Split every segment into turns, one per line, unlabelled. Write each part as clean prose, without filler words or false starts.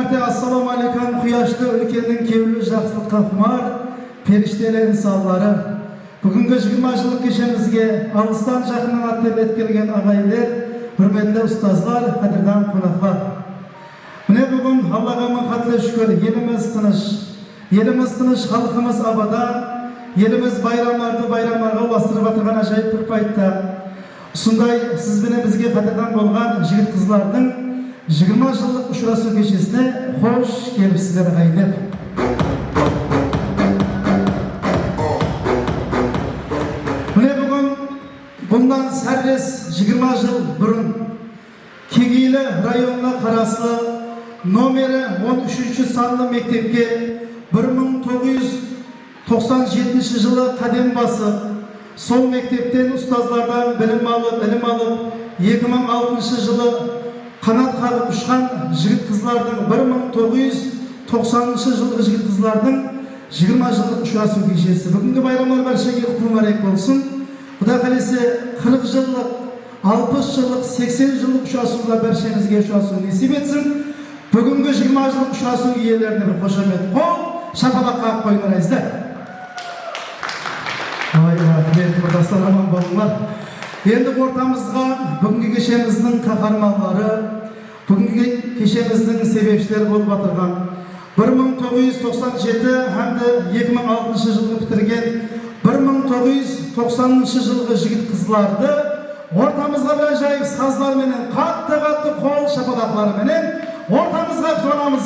mərtə assalamu aleykum quyoshli ülkenin kevli жақсылыққа құмар періштелі insanları. Бүгінгі 20 жылдық кешемізге алыстан жақыннан аттеп келген ағайлар, hürmetli ustazlar, қадірдан қонақлар. Міне бүгін Аллаға мың қатлы шүкір, еліміз тыныш, халқымыз абадан, еліміз байрамларға ұластырып атырған ажайып бір пайтта. Сондай сізбен бізге қадірдан болған жігіт қызлардың 20 жылдық ұшырасу кешесіне қош келіпсіздер ағайлар. Bundan sərrес 20 жыл бұрын Кегейлі районына қарасылы номері 13-ші санлы мектепке 1997 жылы қадем басы сол мектептен ұстазлардан білім алып 2006 жылы қанат қағып ұшқан жігіт қызлардың 1990 жылғы жігіт қызлардың 20 жылдық ұшырасу кешесі. Бүгінгі байрамlar баршаға құтты мәрек болсын. Құда қалесе 40 жылдық, 60 жылдық, 80 жылдық ұшырасуға бәршеңізге ұшырасу несіп етсін. Бүгінгі 20 жылдық ұшырасу иелеріне бір қошамет қол, шапалақ қағып қойыңыздар. Рахмет, құрдастар, аман болыңдар. Енді ортамызға бүгінгі кешеміздің қаһармандары, бүгінгі кешеміздің себепшілері болып атырған 1997 hamda 2006 жылғы бітірген 1990 жылғы жігіт қызларды ортамызға бір ажайып сазларменен, қатты қол шапалақларменен ортамызға тұрамыз.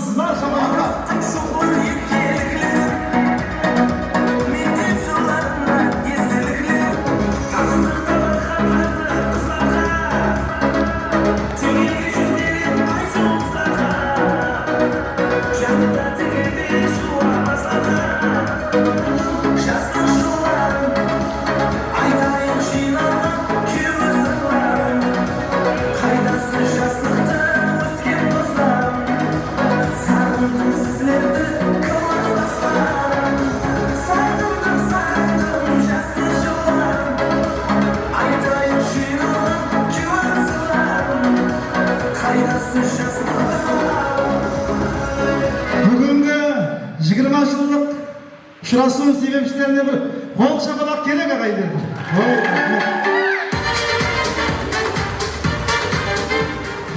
Şurasının sebepçilerine bir kol şapalak gerek ағайлар.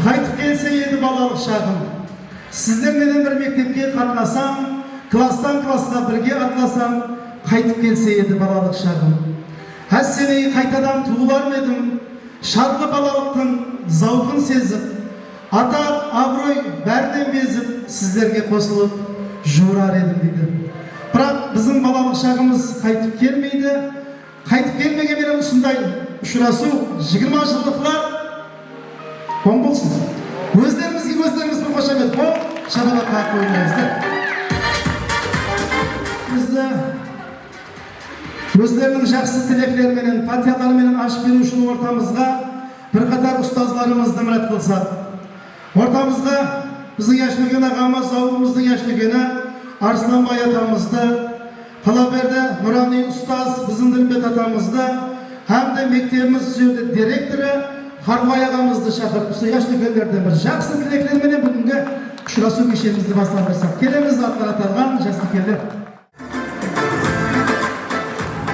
Қайтып келсе еді балалық шағым. Сіздермен бір мектепке қатынасам, кластан классқа бірге атласам, қайтып келсе еді балалық шағым. Әссеней қайтадан туылар едім, шарлы балалықтың зауқын сезіп, атақ, абырой бәрден безіп, сіздерге қосылып журар едім дейді. Бірақ біздің балалық шағымыз қайтып келмейді. Қайтып келмеген берем ұсындай ұшырасу 20 жылдықлар оң болсын. Өздеріміз бір қошамет қол, шапалақ қағып қойыңыздар. Бізді өздерінің жақсы тілеклеріменен, патияларыменен ашып беру үшін ортамызға бір қатар ұстазларымызды мұрат қылсақ. Ортамызға біздің яшілген ағамыз, ауылымыздың яшілгені Арсланбай атамызды, Қалаберді Нұрани ұстаз біздің Ділбек атамызды, hamda мектебіміз сөйді директоры Қарбай ағамызды шақырып, осы яшілгендерден бір жақсы тілеклерменен бүгінгі ұшырасу кешемізді бастап берсек. Келеміз аттар аталған яшілгендер.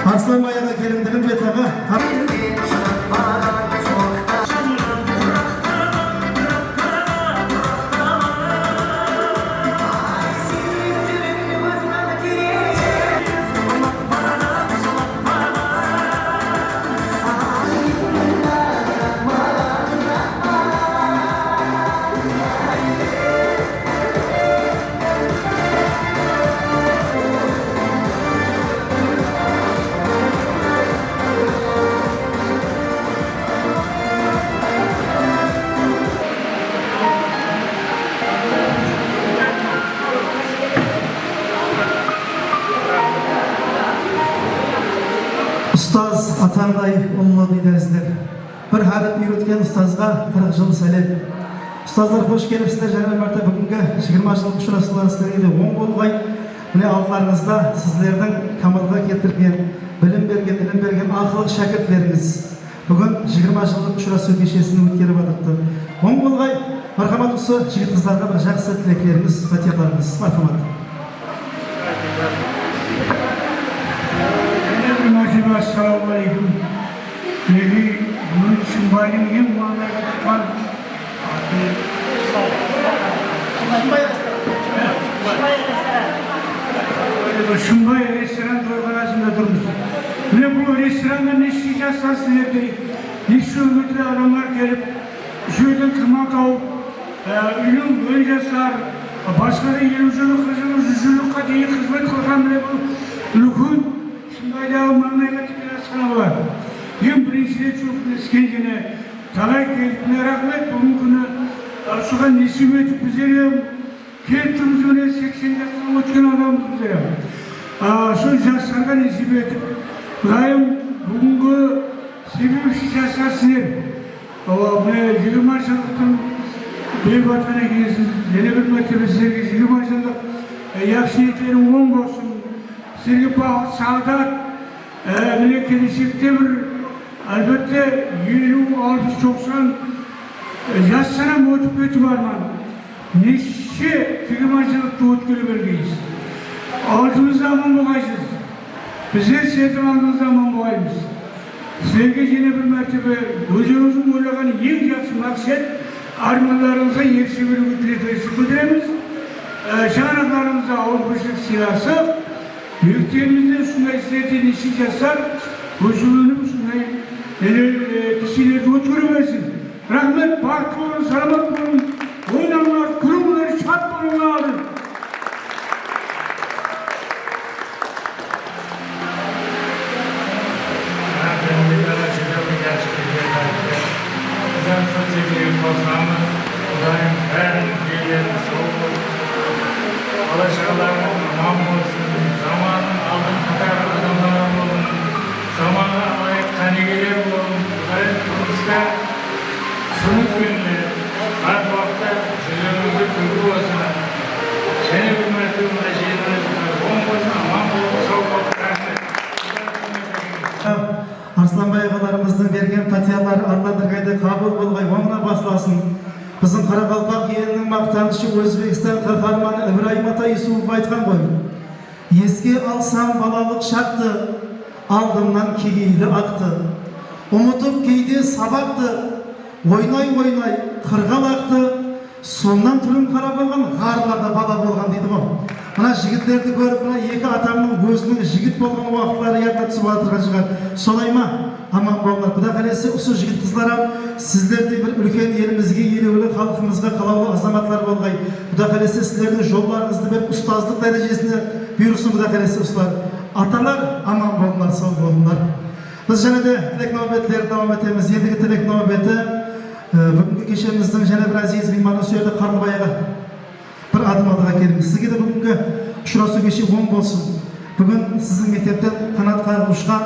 Арсланбай аға келін Ділбек аға. Ұстаз атардай ұлы дейдіңіздер. Бір харып үйреткен ұстазға 40 жыл сәлем. Ұстаздар қош келіпсіздер. Және мәрте бүгінгі 20 жылдық ұшырасуларыңызды оң болғай. Міне алдыларыңызда сіздердің камалға келтірген, білім берген ақылық шәкіртлеріңіз. Бүгін 20 жылдық ұшырасу кешесін өткеріп атықты. Оң болғай. Marhamat usta jigit qizlarga bir yaxshi tilaklarimiz, fatihlarimiz. Marhamat.
Assalamu alaikum. Nevi bunun Şimbay'ın en manayla tutan Şimbay restoran toyganasında durmuş. Ne bu restoranda ne şişe sarsınırdı, ne şu ümitli adamlar gelip şöyle kırma kavup ülüm önce sar, başka da yürücülük, yüzülük katiyi hizmet kılgan bile bu lükün Şimbay'da manayla tutan sana var. Hem birinci çok eskencene talay gelipine rahmet bugün günü şuğa nesip etip bizlerim keltimiz 80 yaşına ötken adamız bizlerim. Şu yaşlarga nesip etip Kudayım bugünkü sebepsiz yaşlar sizler. Bu 20 yaşlıktın bir vatana gidiyorsunuz. Yeni bir mertebe sizlerge 20 yaşlık yakşı niyetlerin 10 olsun. Sizlerge bağlı sağdat bile gelişekte bir elbette 50-60-90 yaşlara motiveti var mı? Neşe tügümancılıkta ötkülü belgeyiz. Aldığınız zaman boğaysız. Bize sevdim aldığınız zaman boğayımız. Sizlerge yine bir mertebe özünüzün oylağın en yaxşı maksat armanlarınıza yetişebilmek dileklerinizi bildiremiz. Şanaklarınıza olmuşluk silahsı, büyüklerimizden şunday istediğin işi yazar, özünü şunday kişileri ötkürüversin. Rahmet, bahtı olun, selamat olun, oynanlar, kurumlar, şart olun alın.
Zamanın aldığın kadar adamlarım olun, zamana layık kanigeler olun, gayet kuruluşta şunu günle, her vakta sözümüzü kırgı olsun, seni bir mertebinde şeyleri bomboşun, aman bolu, soğuk, rahmet.
Arslanbay ağalarımыздың берген фатиялары Алладың қайда қабыл болғай оңына басыласын. Біздің Қарақалпақ елінің мақтанышы Өзбекстан қаһарманы Ибраим ата Юсупов айтқан ғой. Еске алсам балалық шақты, алдымнан кегейлі ақты. Ұмытып кейде сабақты, ойнай қырғал ақты. Соннан түрін қарап алған ғарларда бала болған дейді ғой. Мына жігіттерді көріп, мына екі атамның өзінің жігіт болған уақытлары яғда түсіп атырған шығар. Солай ма? Аман болыңдар. Құда қаласа осы жігіт қызларым, сіздердей бір үлкен елімізге, елеулі халқымызға қалаулы азаматлар болғай. Құда қаласа сіздердің жолдарыңызды бір ұстаздық дәрежесіне бұйырсын. Құда қаласа осылар. Аталар аман болыңдар, сау болыңдар. Біз және де тілек нәубетлерді давам етеміз. Ендігі тілек нәубеті бүгінгі кешеміздің және бір әзиз мейманы сүйерді Қарлыбайға бір адым алдыға келіңіз. Сізге де бүгінгі ұшырасу кеші оң болсын. Бүгін сіздің мектептен қанат қағып ұшқан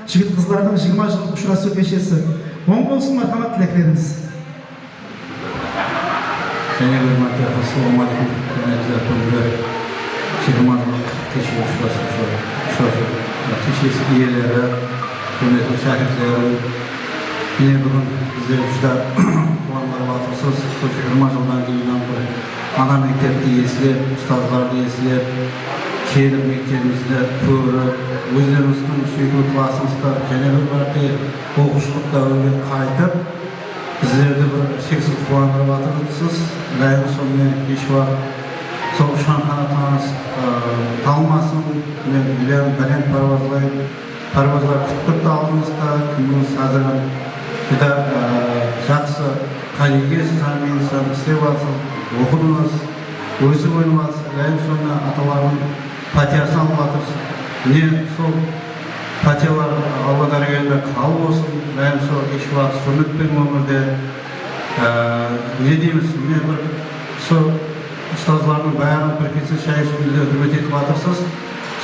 жігіт қызлардың 20 жылдық ұшырасу кешесі оң болсын. Мархамат тілектеріңіз.
Және бір мәртебе ассалауму алейкум. Бүгінгі 20 жылдық кеші ұшырасу кешесі иелері, құрметті шәкірттері, міне бүгін біздер жүзді қуанып жатырсыз. 20 жылдан кейін бір ана мектепті есілеп, ұстаздарды есілеп, келіп мектебімізді көріп, өздеріңіздің сүйікті классыңызда және бір мәрте оқушылық дәуірге қайтып, біздерді бір шексіз қуандырып жатырсыз. Ләйім сонымен еш уақыт сол ұшқан қанатыңыз талмасын. Мен бәлен парвазлар күтіп алдыңызда, күніңіз қазір жүдә жақсы қалегесіз, аминсіз, істеп жатсыз, оқыдыңыз, өзі ойнамасыз. Ләйім сонымен аталардың патиясын алып жатырсыз. Міне сол патиялар Алла дәрігерінде қабыл болсын. Ләйім сол еш уақыт сүрметпен өмірде не дейміз, міне бір сол ұстазлардың бәрін бір кесе шай үстінде құрмет етіп жатырсыз.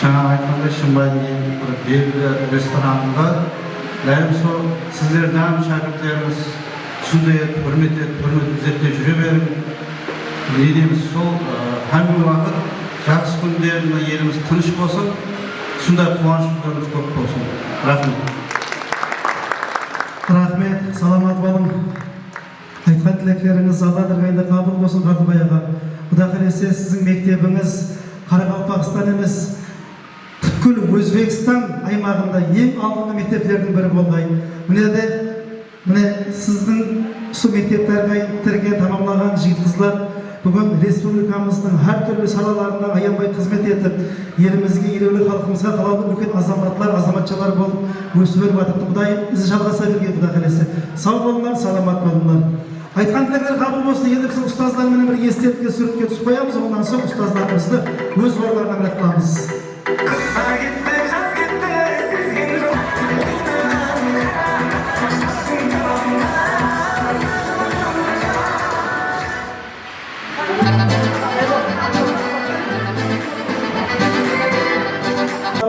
Жаңа айтқандай Шымбайдың ең бір белгілі ресторанында ләйім сол сіздердің шәкірттеріңіз сондай құрмет ізетте жүре берін. Не дейміз, сол һәмме уақыт жақсы күндерінде еліміз тыныш болсын, сондай қуаныштарымыз көп болсын. Рахмет.
Рахмет, саламат болың. Айтқан тілектеріңіз Алла дәргайында қабыл болсын Қадырбай аға. Құда қаласа сіздің мектебіңіз Қарақалпақстан емес, бүткіл Өзбекстан аймағында ең алдыңғы мектептердің бірі болғай. Міне сіздің су мектептерге тамамлаған жігіт қызлар бүгін республикамыздың әр түрлі салаларында аянбай қызмет етіп, елімізге, елеулі халқымызға қалаулы үлкен азаматтар, азаматшалар болып өсіп жатыр. Құдайым ізі жалғаса берген Құда қаласа. Сау болыңдар, саламат болыңдар. Айтқан тілектер қабыл болсын. Енді біз ұстаздармен бір естелікке суретке түсіп қоямыз, онан соң ұстаздарымызды өз орындарына бırakламыз.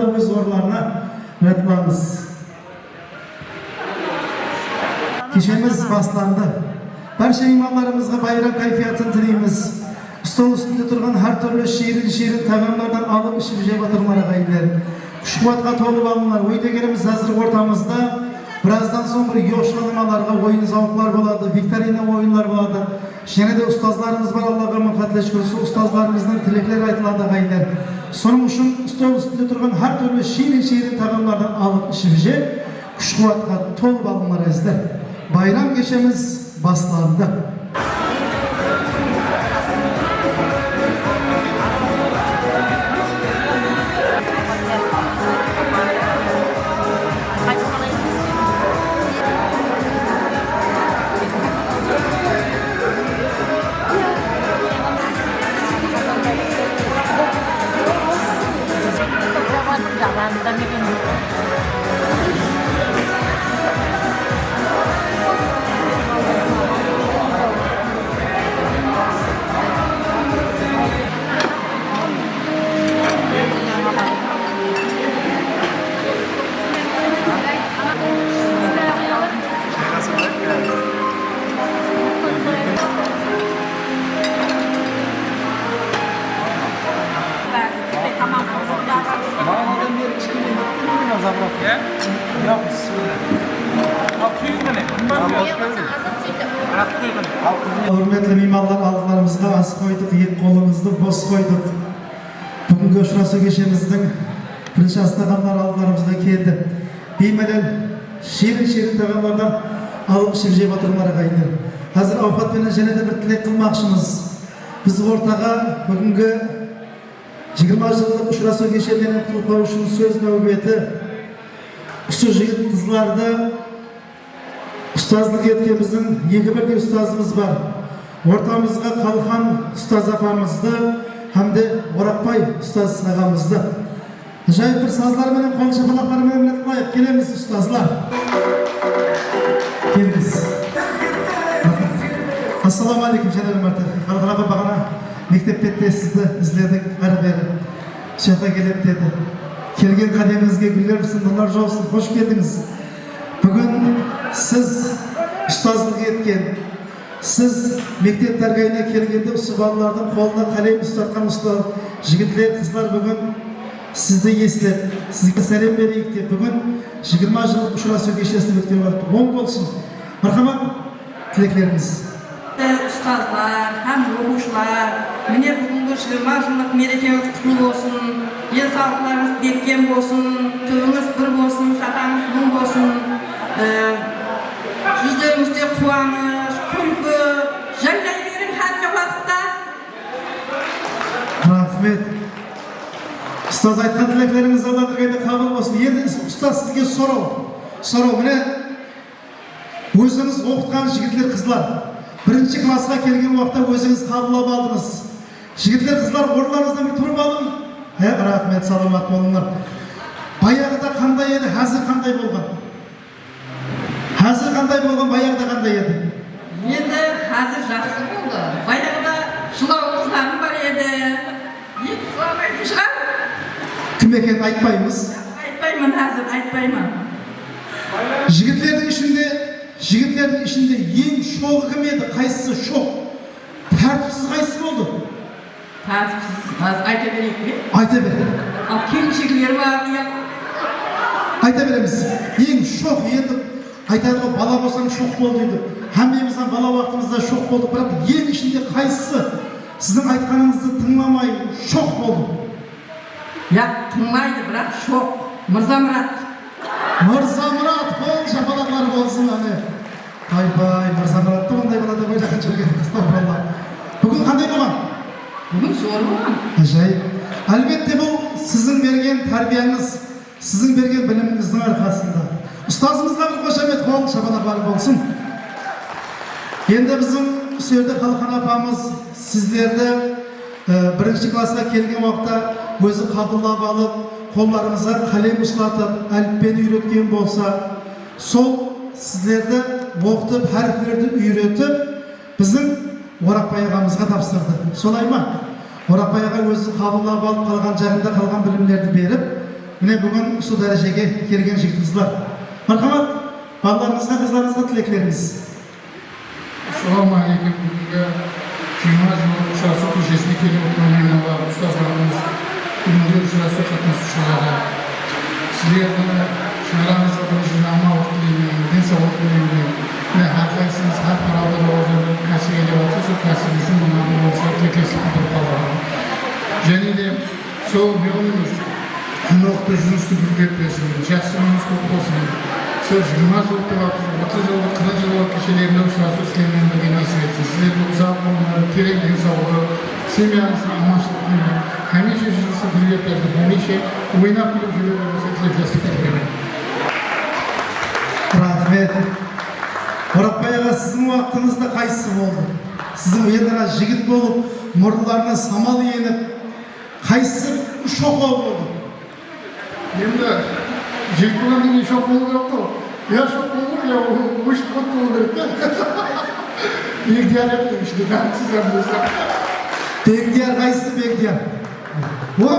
Өз орындарына бırakламыз. Кешеміз басталды. Барша имамларымызға байрам кайфиятын тілейміз. Стол үстінде тұрған әр түрлі шиrin тағамдардан алып ішіп жеп отырмар ағайындар. Күш-қуатқа толып алыңдар. Ой дегеніміз әзір ортамызда. Біраздан соң бір yoşlanmalarga ойын зауқлар болады, викторина ойындар болады. Және де ұстаздарымыз бар, Аллаға мың қатлы шүкір, ұстаздарымыздың тілектері айтылады ағайындар. Соның үшін стол үстінде тұрған әр түрлі шиrin тағамдардан алып ішіп жеп, күш-қуатқа толып алыңдар әзір. Bayram geçemiz başlandı. Hürmetli mimarlar aldılarımızga az koyduk, ек kolumuzdu, boz koyduk. Bugün göçrası geçemizдің birinci astağanlar aldılarımızga keldi. Beymeden şirin tağamlardan alıp şirjep oturmar ағайындар. Hazır avqat benen және de bir tilek kılmakşımız. Biz ortaga bugünkü 20 жылдық ұшырасу кешенінен құл қоюшының сөз нәубеті ұшы жігіт қызларды ұстаздық еткеніміздің екі бірдей ұстазымыз бар. Ортамызға Қалхан ұстаз апамызды, hamde Орақбай ұстаз ағамызды. Жайып бір сазларменен, қол шапалақтарымен қылайық. Келеміз ұстазлар. Келіңіз. Ассаламу алейкум, жәнәлі мәрті. Қалғанаға бағана мектеп бетте сізді іздедік әрі бері. Шақа келіп деді. Келген қадеміңізге гүлдер сындылар жаусын. Қош келдіңіз. Бүгін сіз ұстаздық еткен, сіз мектеп тәрбиесіне келгенде осы балалардың қолына қалам ұстатқан ұстаз жігітлер, қызлар бүгін сізді естіліп, сізге сәлем берейік деп бүгін 20 жылдық ұшырасу кешесін өткізіп жатыр. Оң болсын. Мархамат, тілектеріңіз.
Ұстазлар, һәм оқушылар, міне бүгінгі 20 жылдық мерекеңіз құтты болсын, денсаулықтарыңыз бекем болсын, түбіңіз бір болсын, шақаңыз мың болсын, жүздеріңізде қуаныш, күлкі, жайнай берің хәлме уақытта.
Рахмет. Ұстаз айтқан тілектеріңіз Алланың қайда қабыл болсын. Енді ұстаз сізге сұрау. Міне өзіңіз оқытқан жігітлер, қызлар. Бірінші классқа келген уақытта өзіңіз қабылдап алдыңыз. Жігітлер, қызлар, орындарыңыздан бір тұрып алың. Рахмет, саламат болыңдар. Баяғыда қандай еді, қазір қандай болған? Қазір қандай болған, баяғыда қандай еді?
Енді қазір жақсы болды. Баяғыда жылау қызларым бар еді. Екі құламайтын шығар.
Кім екен айтпаймыз?
Айтпаймын қазір, айтпаймын.
Жігітлердің ішінде ең шоғы кім еді? Қайсысы шоқ? Тәртіпсіз қайсысы болды?
Тәртіпсіз, айта берейік пе?
Айта бер.
Ал келіншектер бар,
айта береміз. Ең шоқ еді. Айтады ғой, бала болсаң шоқ бол дейді. Hamımızdan bala vaqtimizda şok болдық, бірақ ең ішінде қайсысы сіздің айтқаныңызды тыңламай шок болды?
Тыңлайды, бірақ шок. Мырзамұрат.
Мырзамұрат, қол шапалақтар болсын, ане. Айбай, Мырзамұратты ондай балада ойлаған жоқ едім, астағфиралла. Бүгін қандай болған?
Бүгін зор болған.
Ажайып. Әлбетте бұл сіздің берген тәрбиеңіз, сіздің берген біліміңіздің арқасында. Ұстазымызға бір қошамет, қол шапалақтар болсын. Енді біздің сөйді Қалқан апамыз сіздерді бірінші класқа келген уақытта өзі қабылдап алып, қолдарыңызға қалем ұстатып, әліппені үйреткен болса, сол сіздерді оқытып, әріптерді үйретіп, біздің Орақбай ағамызға тапсырды. Солай ма? Орақбай аға өзі қабылдап алып, қалған жағында қалған білімдерді беріп, міне бүгін осы дәрежеге келген жігітіңіздер. Мархамат, балаларыңызға, қыздарыңызға тілектеріңіз.
Assalomu alaykum. Bugunga 20 jil uchrashuv kechasida kelib o'tirgan va ustozlarimiz bugungi uchrashuv qatnashchilari. Sizlarga shaharimizni bilishni amal qiling, din savob qiling. Va har qaysiniz har qaroqda lavozimda kasb qilyapsiz, shu kasbingizni mamnun bo'lsangiz, kesib qoladi. Janida shu yo'limiz qandoqdir jurnalistlik yurgatsin, yaxshimiz ko'p bo'lsin. Söz 20 yıl turapsiz, 30 yıl, 40 yıl kişilerle uçrashuv sizlardan birga nasib etsin. Sizlarga uzoq umr, teraklik sog'liq, semyangizni amaçlıqni, hamisha jurnalistlik yurgatasiz, hamisha o'ynab kulib yuraverasiz, tilaklasizlik tilayman.
Rahmet. Орақбай аға, сіздің уақытыңызда қайсысы болды? Сіздің енді жігіт болып, мұрындарына самал еніп, қайсысы шоқлау болды?
Енді жігіт болғаннан кейін шок болу керек қой. Я шок болу, я ұшып болу керек. Бегдияр еді, ішті дәртсізден болса.
Бегдияр қайсысы Бегдияр? Ой,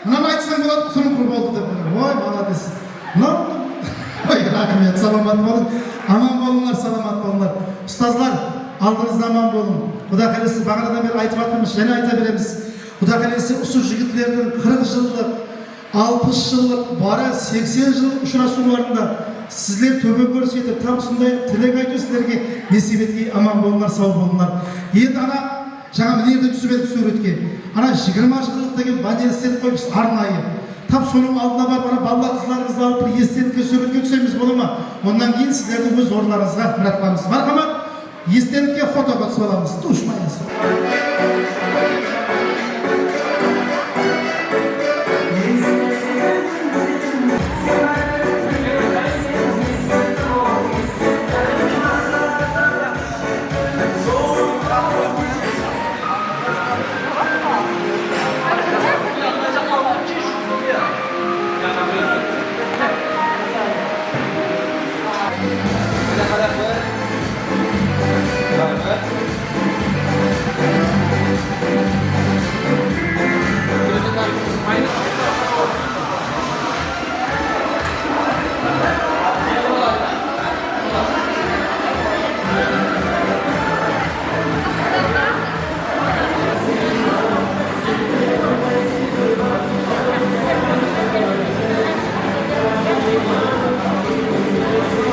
мынаны айтсаң болады, құсырың құр болды деп. Ой, молодец. Ой, рахмет, саламат болың. Аман болыңдар, саламат болыңдар. Ұстазлар, алдыңызда аман болың. Құда қаласа бағанадан бері айтып жатырмыз, және айта береміз. Құда қаласа осы жігітлердің 40 жылдық, 60 жылдық, бара 80 жылдық ұшырасуларында сіздер төбе көрсетіп, там сондай тілек айту сіздерге несіп етке аман болыңдар, сау болыңдар. Енді ана жаңа мінерді түсіп едік суретке. Ана 20 жылдық деген баннер қойып арнайы. Тап соның алдына барып, балалар қызларымызды алып бір естелікке суретке түсеміз бола ма? Ондан кейін сіздерді өз орындарыңызға быратқанбыз. Мархамат, естелікке фотоға түсіп аламыз. Тушмайыз.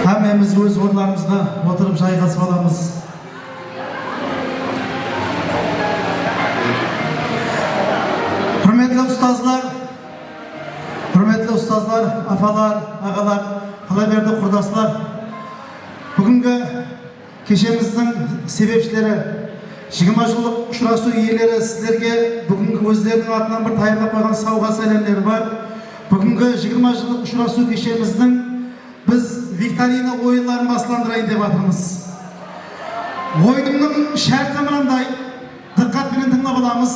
Hamımız öz orlarımızda oturup жайғасып аламыз. Hürmetli ustazlar, afalar, ağalar, қалайберді құрдастар. Бүгінгі кешеміздің себепшілері, 20 жылдық ұшырасу иелері сіздерге бүгінгі өздерінің атынан бір дайындап қойған сауға сәлемдері бар. Бүгінгі 20 жылдық ұшырасу кешеміздің біз викторина ойынларын басыландырайын деп жатырмыз. Ойынның шарты мынандай, диққатпен тыңдап аламыз.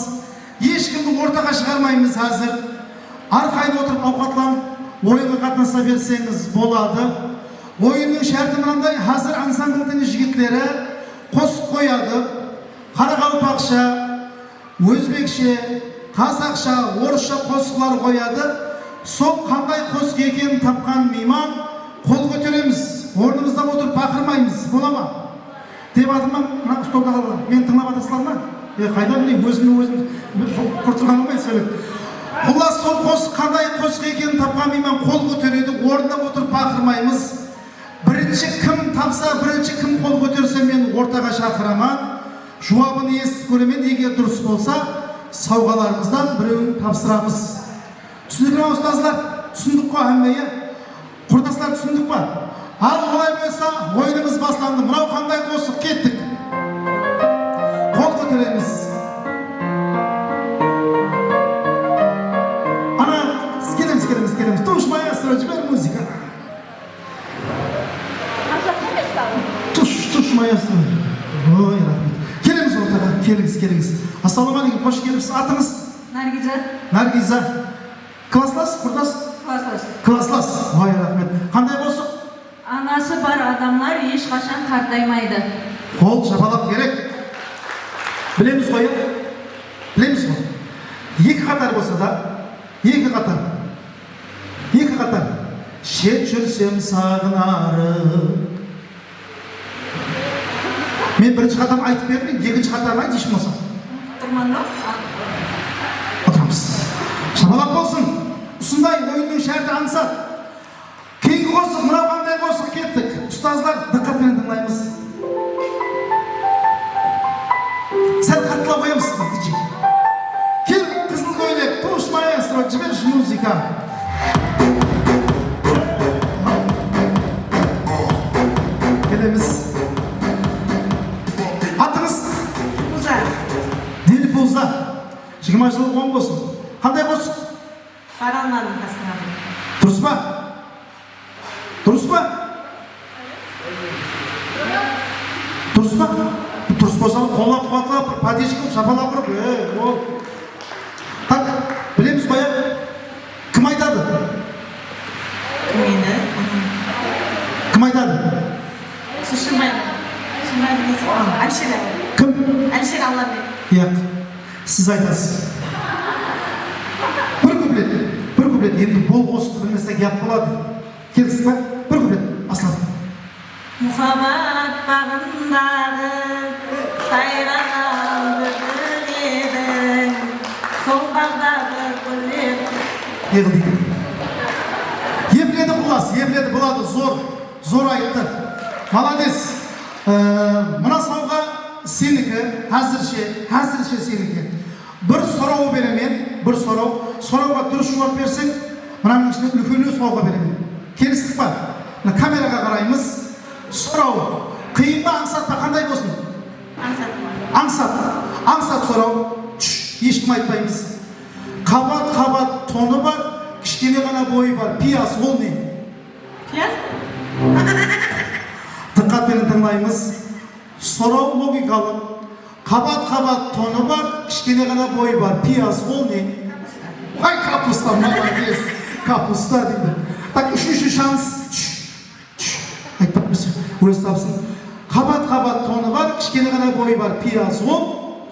Ешкімді ортаға шығармаймыз қазір. Арқайын отырып ауқатланып, ойынға қатынаса берсеңіз болады. Ойынның шарты мынандай, қазір ансамбльдің жігітлері қос қояды. Қарақалпақша, өзбекше, қазақша, орысша қосқылар қояды. Сол қандай қос екенін тапқан мейман қол көтереміз. Орнымызда отырып бақырмаймыз. Бола ма? Деп атырман, мына столда қалған. Мен тыңдап атырсылар ма? Қайда білейін, өзім құртылған алмай сөйлеп. Құлас сол қос қандай қос екенін тапқан мейман қол көтереді. Орнында отырып бақырмаймыз. Бірінші кім тапсырды тапса бірінші кім қол көтерсе мен ортаға шақырамын. Жауабын естіп көремін. Егер дұрыс болса, сауғаларымыздан біреуін тапсырамыз. Түсіндік ме ұстаздар? Түсіндік қой әммеге? Құрдастар түсіндік па? Ал олай болса, ойынымыз басталды. Мынау қандай қосып кеттік? Қол көтереміз. Келеміз. Туш маэстро, жібер музыка. Туш маэстро. Ой, рахмет. Келеміз ортаға. Келіңіз. Ассалаумағалейкум, қош келіпсіз. Атыңыз? Наргиза. Класслас, құрдас? Класслас. Ой, рахмет. Қандай болсын?
Анасы бар адамlar ешқашан қартаймайды.
Қол шапалап керек. Білеміз ғой? Екі қатар болса да, екі қатар. Шет жүрсем сағынарым. Мен бірінші қатарым айтып бермейін, екінші қатарым айт ешім болса. Отырамыз. Шапалап болсын. Ұсындай ойынның шәрті аңсат. Кейінгі қосық, мынау қандай қосық кеттік. Ұстаздар, диққатпен тыңдаймыз. Сәл қаттылау қоямыз. Кел, қызыл көйлек, туш маэстро, жіберші музыка. Келеміз. Атыңыз? Дилфуза. 20 жыл оң болсын. Қандай болсын?
Қаранланың қасына.
Дұрыс па? Дұрыс болса, қолап қуатлап, падежі қылып, шапалап ұрып. Так, білеміз қоя? Кім айтады? Кім айтады? Кім?
Әлшер Аллабек.
Яқ, сіз айтасыз. Бір куплет. Енді бол қосып білмесек яқ болады. Келісіз ба? Бір куплет. Басылады.
Мұхаббат бағындағы сайраған бүледің, сол бағдағы гүлдер.
Егілдейді. Епледі құлас, епледі болады. Зор айтты. Молодец. Мына сауға сенікі, әзірше сенікі. Бір сұрау беремен, сұрауға дұрыс жауап берсең, мынаның ішінде үлкені сұрауға беремен. Келістік па? Камераға қараймыз. Сұрау. Қиын ба, аңсат па, қандай болсын? Аңсат сұрау. Ешкім айтпаймыз. Қабат тоны бар, кішкене ғана бойы бар. Пияз, ол не?
Пияз?
Диққатпен тыңдаймыз. Сұрау логикалық. Қабат тоны бар, кішкене ғана бойы бар. Пияз, ол не? Ай, капуста, молодец. Капуста дейді. Так, үшінші шанс. Айтпақ біз, өрес тапсын. Қабат тоны бар, кішкене ғана бойы бар. Пияз, ол?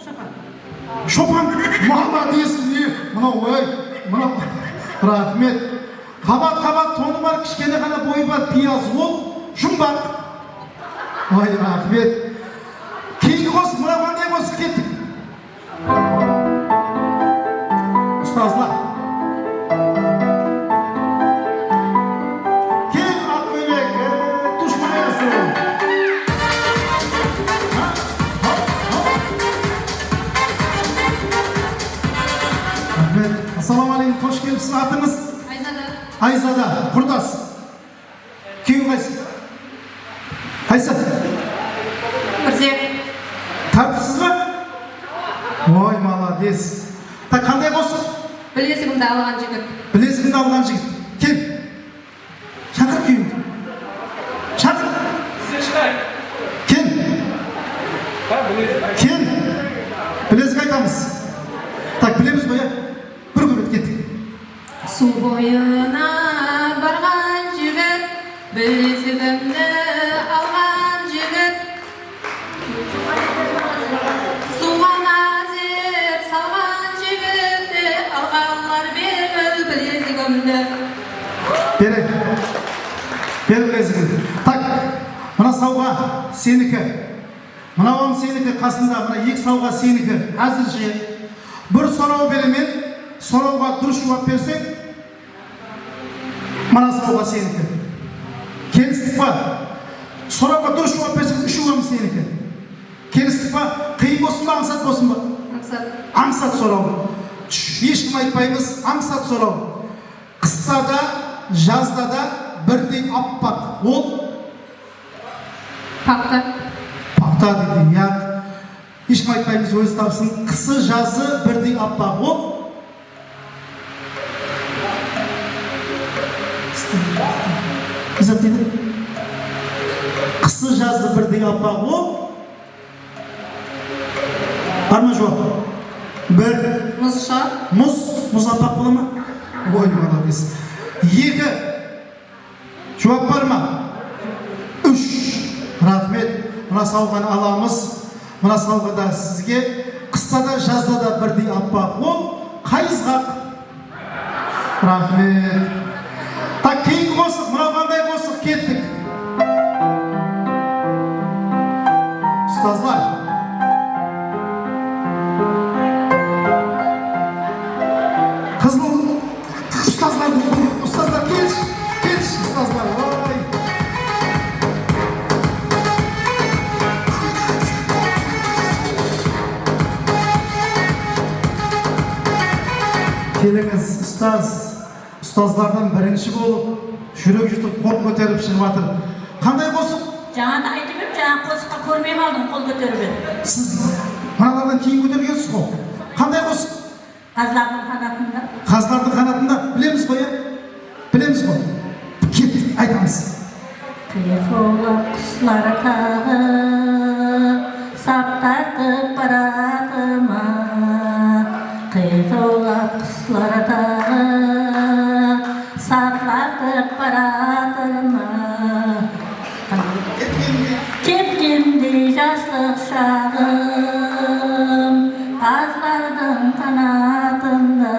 Шопан. Молодец. Мынау, рахмет. Қабат тоны бар, кішкене ғана бойы бар. Пияз, ол? Жұмбақ. Ой, рахмет. Кейінгі қос, мынау қандай қосып кеттік? Ұстазлар. Кел, Ақбөлек, тұшмайасың. Рахмет. Ассалаумағалейкум, қош келіпсіз. Атыңыз? Айзада. Құрдас. Күйеу қайсы? Қайсы? Тартысыз ба? Ой, молодец. Так, қандай қосып?
Білезігімді алған жігіт. Кел. Шақыр күйімді. Кел. Білезік айтамыз. Так, білеміз ғой, бір көмет кеттік. Су бойына барған жігіт, білезігімді алған жігіт. Суға назер салған жігітті, алғанлар бер білезігімді.
Бер білезігімді. Так, мына сауға сенікі. Мынауым сенікі қасында, мына екі сауға сенікі. Әзірше бір сұрау беремен, сұрауға дұрыс жауап берсең, мына сауға сенікі. Келістік па? Soraba dürüst cevap versen üşüyorum senike. Kelistік па? Қиын болсын ба, аңсат болсын ба? Аңсат сұрау. Ешкім айтпаймыз, аңсат сұрау. Қыста да, жазда да бірдей аппақ. Ол?
Пақта.
Пақта дейді, я. Ешкім айтпаймыз, өзі тапсын. Қысы, жазы бірдей аппақ. Ол? Изат дейді? Қысы, жазы бірдей аппақ. Ол? Бар ма жоқ? Бір.
Мұзша.
Мұз апақ бола ма? Ой, молодец. Екі. Жауап бар ма? Үш. Рахмет. Мына сауған аламыз. Мына сауғада сізге қыста да жазда да бірдей апақ. Ол қайызғақ. Рахмет. Так, кейін қосық. Мына қандай қосық кеттік. Ұстазлар. Ustazlar geç, ustazlar, vay. Keliniz, ustazlardan birinci olup, şürek yutup, kol göterip шығып жатыр. Қандай қосық?
Жаңа да айтып ем, жаңа қосыққа көрмей қалдым, қол көтеріп.
Сіз мыналардан кейін көтергенсіз ғой. Қандай қосық?
Қазлардың қанатында.
Қазлардың қанатында, білеміз ғой, білеміз ғой. Кеттік, айтамыз.
Қиқолап құслар тағы, саптартып барады ма? Қиқолап құслар тағы, саптартып барады ма? Кеткенде жастық шағым, қазлардың қанатында.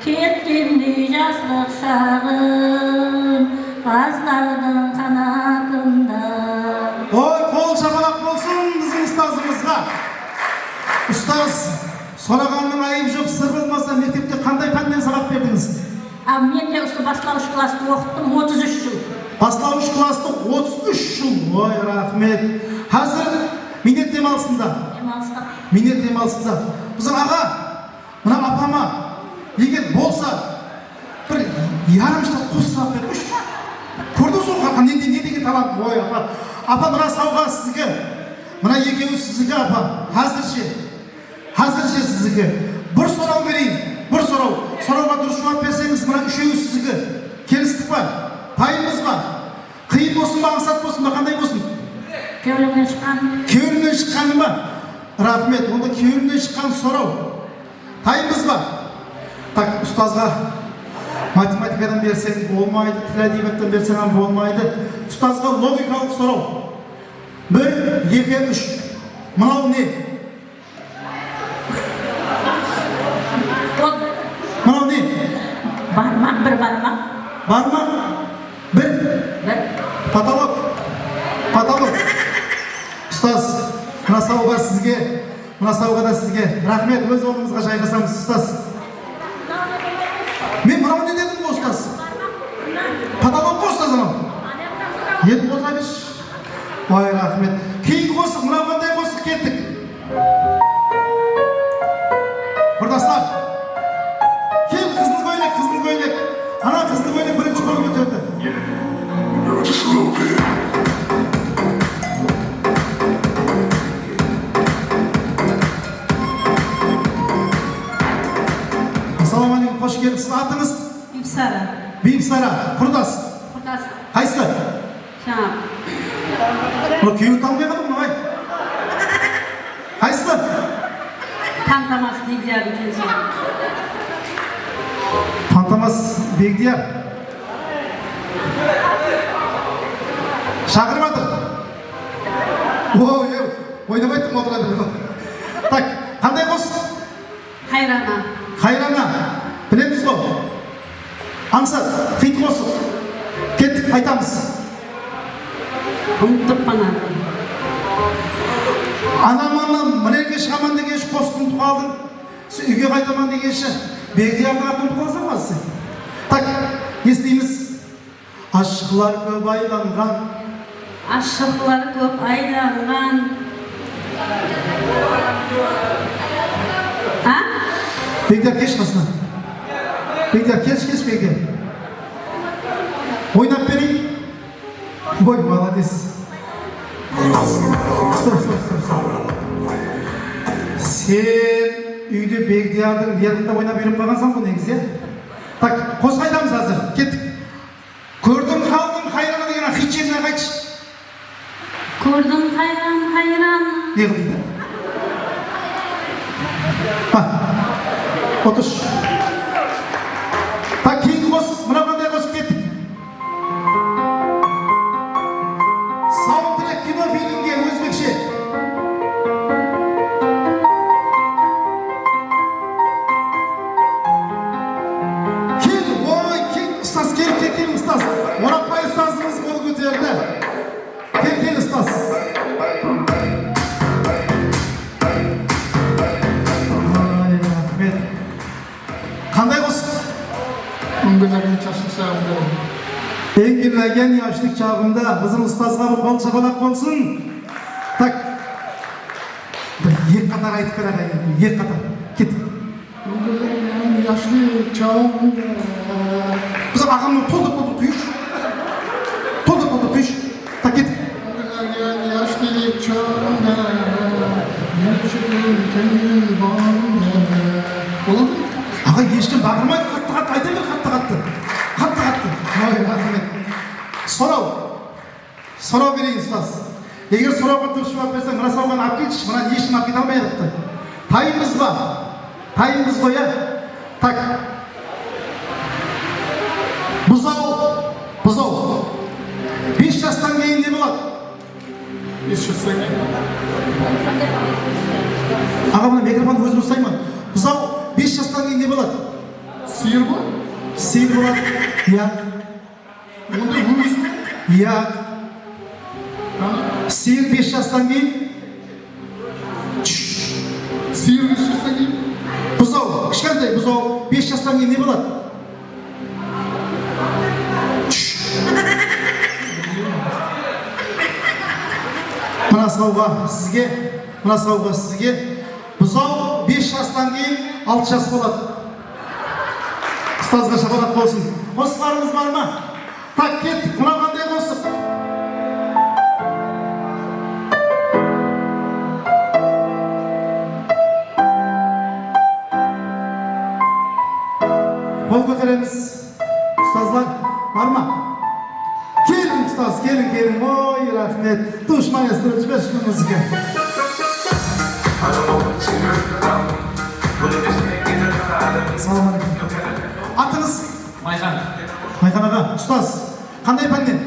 Кеткенде жастық шағым, қазлардың қанатында.
Ой, қол шапалақ болсын біздің ұстазымызға. Ұстаз, сұрағанның айып жоқ, сыр болмаса мектепте қандай пәннен сабақ бердіңіз?
Мен де осы бастауыш класты оқыттым 33 жыл.
Бастауыш класты 33 жыл. Ой, рахмет. Қазір минет демалысында. Минет демалысында. Біздің аға, мына апама, егер болса, бір ярым жыл қос сабақ беріп, көрдіңіз ғой, не деген талант? Ой, апа. Апа, мына сауға сізге, мына екеуі сізге, апа, қазірше сізге. Бір сұрау берейін, бір сұрау. Сұрауға дұрыс жауап берсеңіз, мына үшеуі сізге. Келістік па? Пайымыз ба? Қиын болсын ба, аңсат болсын ба, қандай болсын?
Кеуілімнен шыққан.
Кеуілімнен шыққаны ма? Рахмет, онда кеуілімнен шыққан сұрау. Пайымыз ба? Так, ұстазға математикадан берсең болмайды, тіл әдебиеттен берсең болмайды. Ұстазға логикалық сұрау. 1, 2, 3. Мынау не? Мынау не?
Бармақ, бір бармақ.
Бармақ? Бір? Потолок. Ұстаз, мына сауға сізге, мына сауға да сізге. Рахмет, өз орныңызға жайғасамыз, ұстаз. Мен мынау не дедім ғой, ұстаз? Потолок қой, ұстаз анау. Еді отыра беш. Ой, рахмет. Кейін қосық, мынау қандай қосық кеттік. Құрдастар, кел, қызыл көйлек. Ана қызыл көйлек бірінші қол көтерді. Ассалаумағалейкум, қош келіпсіз. Атыңыз?
Бейбсара.
Бейбсара, құрдас. Қайсысы?
Жаңа.
Бұл күйеуін танымай қалдым, мұнай. Қайсысы?
Тантамас Бегдияр екенсің.
Тантамас Бегдияр. Шақырмадыр. Ой, ойнамайттым отырады. Так, қандай қос? Хайрана. Білеміз ғой. Аңсат, қит қосық. Кеттік, айтамыз.
Ұмытып банадым.
Анаманнан мінерге шығаман дегенші қостың тұқалдың. Үйге қайтаман дегенші Бегдиярдың атын тұқалсың басы. Так, естейміз. Ашқылар көп айланған,
Aşıqları көп aylanğan. Ha?
Bekler keç kasına. Bekler keç bekler. Oynap vereyim. Oy malades. Stop. Sen үйde Бегдиярдың yerinde oynap yürüp kalgansan bu negiz ya. Tak, қосқайдамыз hazır. Kettik. Көrdüm kaldım hayranı деген хит жеріне қайтшы.
Gördüm hayran.
Ne kılıydı? Ha. Otur. Tak keyingi қосып, мына қандай қосып кеттік. Саундтрек кино фильмге өзбекше. Кел, ұстаз. Орапбай ұстазымыз қол көтерді. Кел, ұстаз. Ай, рахмет. Қандай қосып?
Öngörülen çaşlık sağımda.
Еңгірләген яшылық чағында біздің ұстазға бір қол шапалақ болсын. Так. Ек қатар айтып бере қайын. Ек қатар. Кет.
Öngörülen yaşlı çağımda.
Біз ағамның толдық түйіш. Так, кет.
Öngörülen yaşlı çağımda. Yaşlı temin bağımda. Oladı mı?
Аға ешкім бағырмайды, қатты айта бер, қатты. Ой, рахмет. Сұрау берейін ұстаз. Егер сұрауға дұрыс жауап берсең, мына сұрауға алып кетші, мына ешкім алып кете алмай жатты. Тайымыз ғой, иә? Так. Бұзау. 5 жастан кейін не болады?
5 yaştan geldi.
Аға мына микрофонды өзім ұстаймын. Бұзау 5 жастан кейін не болады?
Sıyır bu.
Сиыр болады. Иә.
Onda humuş mu?
Иә. Сиыр 5 жастан кейін
Sıyır 5 yaştan geldi.
бұзау, кішкентай бұзау 5 жастан кейін не болады? Мына сауға сізге бұзау 5 жастан кейін 6 жас болады. Ұстазға шапалақ болсын. Қосқарыңыз бар ма? Так, кеттік. Мына қандай қосып? Қол көтереміз. Ұстазлар бар ма? Келін ұстаз, келін. Ой, рахмет. Душ маэстро, жіберші музыка. Салам алейкум. Атыңыз?
Майхан,
Майхан аға, ұстаз, қандай пәннен?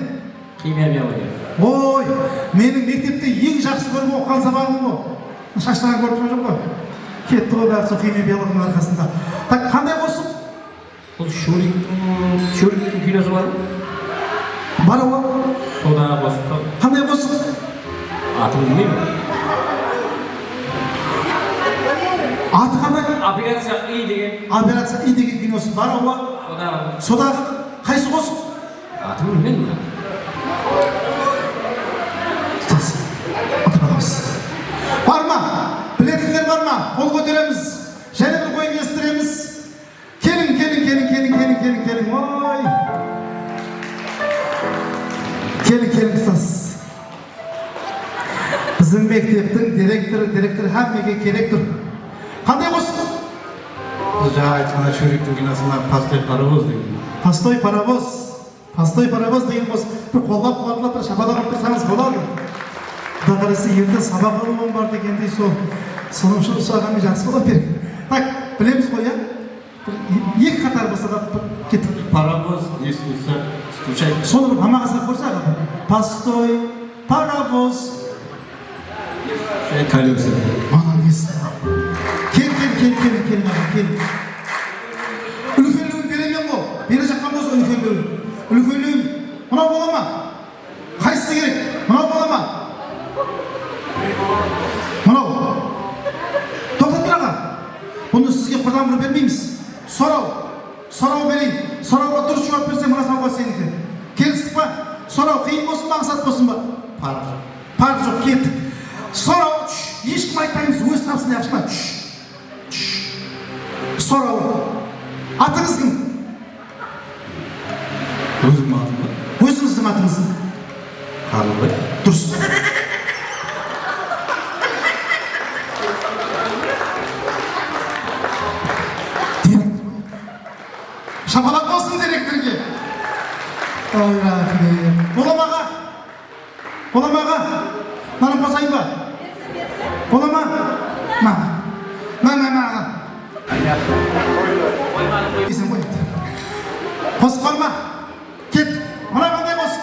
химия биология.
Ой, менің мектепте ең жақсы көріп оқыған сабағым ғой. Шаштаған көріп тұрған жоқ қой. Кетті ғой бәрі сол химия биологияның арқасында. Так, қандай қосып?
Бұл шүріктің киносы бар ма?
Бар ғой.
Сода қосып.
Қандай қосып?
Атын білмеймін.
Аты қандай?
Операция И деген.
Операция И деген киносы бар ғой. Содағы қайсы қосып?
Атын білмеймін.
Ұстаз, аты бағамыз. Бар ма? Білетіндер бар ма? Қол көтереміз. Және бір қойын естіреміз. Келін. Ой. Келін, ұстаз. Біздің мектептің директоры әммеге керек тұр. Қандай қосып?
Бұл жаңа айтқанда шүріктің киносына постой паровоз деген.
Постой паровоз деген қосып. Бір қолдап қуатылап, бір шапалап тұрсаңыз болады. Құда қарасы ерді сабақ алуым бар дегендей соның ұшағанмен жақсы болады берек. Так, білеміз ғой, иә? Екі қатар болса да кеттік.
Паровоз, если стучай.
Соны бір мамаға сап көрсе аға. Постой паровоз.
Колеса.
Молодец. Кел. Үлкенлігін беремен ғой. Бере жаққан болса үлкенлігін. Мынау бола ма? Қайсысы керек? Мынау бола ма? Мынау. Тоқтат бір аға. Бұны сізге құрдан бір бермейміз. Сұрау берейін. Сұрауға дұрыс жауап берсем, мына сауға сенікі. Келістік па? Сұрау қиын болсын ба, мақсат болсын ба? Парыз жоқ, кеттік. Сұрау, ешкім айтпаймыз, өз тапсын, яқшы ма? Сұрау. Атыңыз кім?
Өзім атым ба?
Өзіңіздің атыңыз.
Қарлыбай.
Дұрыс. Шапалақ болсын директорге. Ой, рахмет. Боламаға? Наным қосайын ба? Болама? Ма. Есен қойды. Қосып қалма. Кет. Мына қандай қос.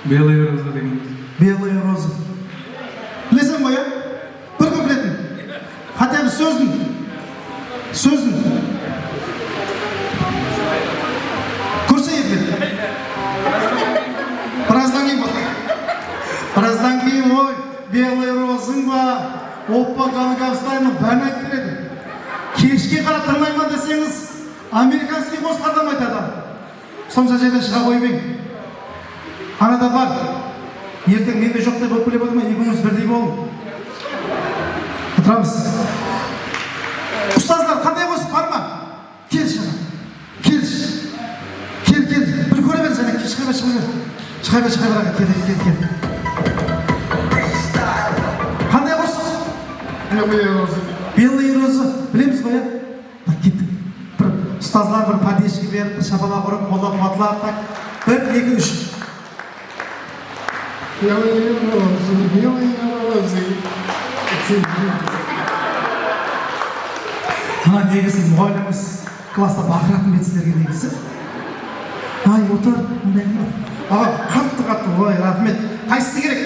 Белая роза деген.
Белая роза. Білесің ғой, ә? Бір көп білетін. Хотя бы сөзін. Көрсейіп білетін. Біраздан кейін, ой, белая розың ба, оппа галыға ұстаймын, бәрін айтып береді. Кешке қарап тұрмаймын десеңіз, американский қосқардан айтады. Сонша жерден шыға қоймайын. Арада бар. Ертең менде жоқтай болып келе болдым, екеуміз бірдей болың. Отырамыз. Ұстаздар, қандай қосып бар ма? Кел шыға. Кел. Бір көре бер және шыға бер. Кел. Қандай қосып? Белый роза. Білеміз ғой, ә? Кеттік. Бір ұстаздар бір падешкі беріп, бір шапалақ ұрып, қолда қуатылар, так. 1, 2, 3.
Белые розы.
Ана негізі мұғаліміз класста бақыратын бетсіздерге негізі. Ай, отыр, аға, қатты, ой, рахмет. Қайсысы керек?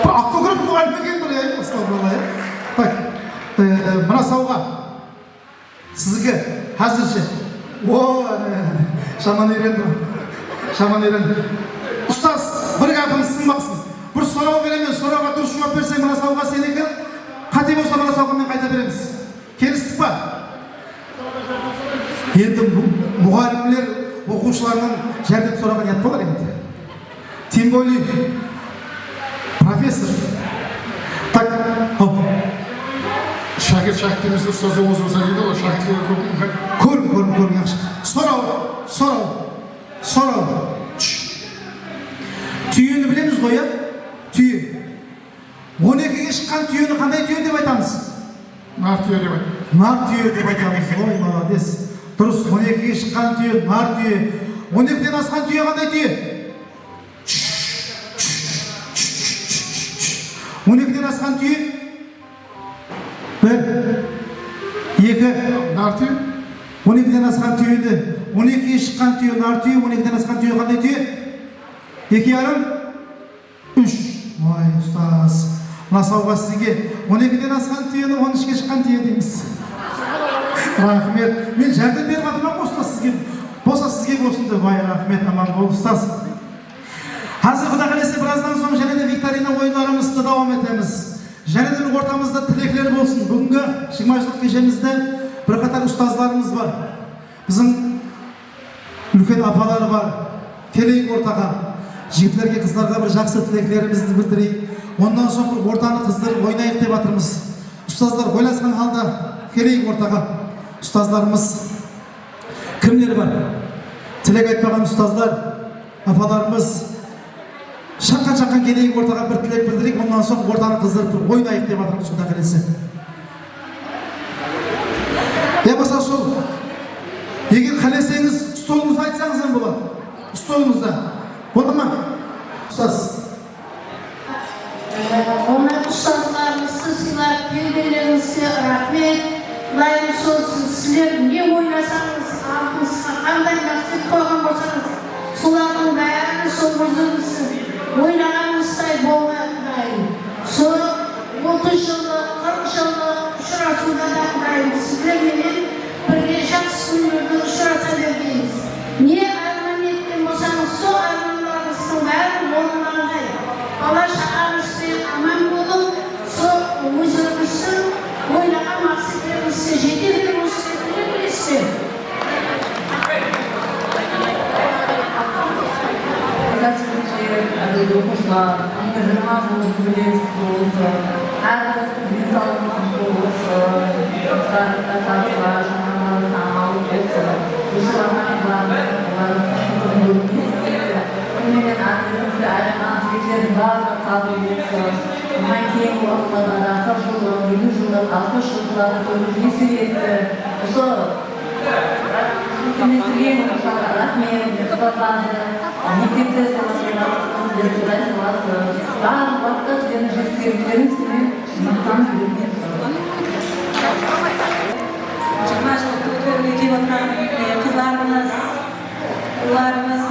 Аққа көріп мұғалім екен бір, так, мына сауға сізге әзірше. Шаман үйренді. Ұстаз, бір қапыңыз сынбақсын. Бір сұрау беремен, сұрауға дұрыс жауап берсең, мына сауға сен екен, қате болса мына сауға мен қайта береміз. Келістік па? Енді мұғалімлер оқушыларынан жәрдем сұраған ят болар енді. Тем более профессор. Так,
Шәкірт емес, ұстазы осы болса дейді ғой, шәкіртлері
көрің, яқшы. Сұрау. Түйені білеміз ғой, ә? Түйе. 12-ге шыққан түйені қандай түйе деп айтамыз?
нар түйе деп
айтамыз. Ой, молодец. Дұрыс, 12-ге шыққан түйе, нар түйе. 12-ден асқан түйе қандай түйе? 12-ден асқан түйе? 1, 2,
нар түйе.
12-ден асқан түйеді. 12-ге шыққан түйе, нар түйе. 12-ден асқан түйе қандай түйе? 2,5, 3. Ой, ұстаз. Мына сауға сізге 12-ден асқан түйені 13-ге шыққан түйе дейміз. Рахмет. Мен жәрдем беріп атыма қосты сізге. Боса сізге болсын деп, ой, рахмет, аман бол, ұстаз. Қазір құда қалесе біраздан соң және де викторина ойындарымызды давам етеміз. Және де ортамызда тілеклер болсын. Бүгінгі 20-жылық кешемізде бірқатар ұстаздарымыз бар. Біздің үлкен апалар бар. Келейік ортаға. Жігітлерге, қыздарға бір жақсы тілеклерімізді білдірейік. Ондан соң ортаны қыздырып ойнайық деп жатырмыз. Ұстаздар ойласқан халда келейік ортаға. Ұстаздарымыз кімдер бар? Тілек айтпаған ұстаздар, апаларымыз. Шаққан келейік ортаға бір тілек білдірейік. Ондан соң ортаны қыздырып ойнайық деп жатырмыз құда қаласа. Болмаса сол. Егер қалесеңіз, столыңызды айтсаңыз болады. Столыңызда. Болды ма? Ұстаз.
Onlar ustazlarımız, sizler Oynaganımızday bolmayın. Sonra 30 yıllık, 40 yıllık şurasından dayım. Sizler benim bir yaşam sınırını şurasa verdiğiniz. Niye armağan ettim olsanız so armağanlarınızın bari bolmayın. Allah şakanızda aman bulun. So huzurunuzun oynagan maksatlarınızı jeti bir maksatları istedim.
Dokuşlar, angajman olsa, her bir sağlık olsa, taraflar, sağlık olsa, bu sıralar var, Ümmenin annesi ayağına fikirleri var da kabul olsa, Mayke'nin vakıflarına karşılığı, 100 yıllık, 60 yıllık, nesir etti. Sonra, Mesleğin oluşan rahmet, sıfatlardı, mektepte savaşlarımız, dergiler savaşı, bazı vakta tükeneceklerin senin sınıftan bölümünü
Çıkmaz okullarındaki bakan kızlarımız, kızlarımız,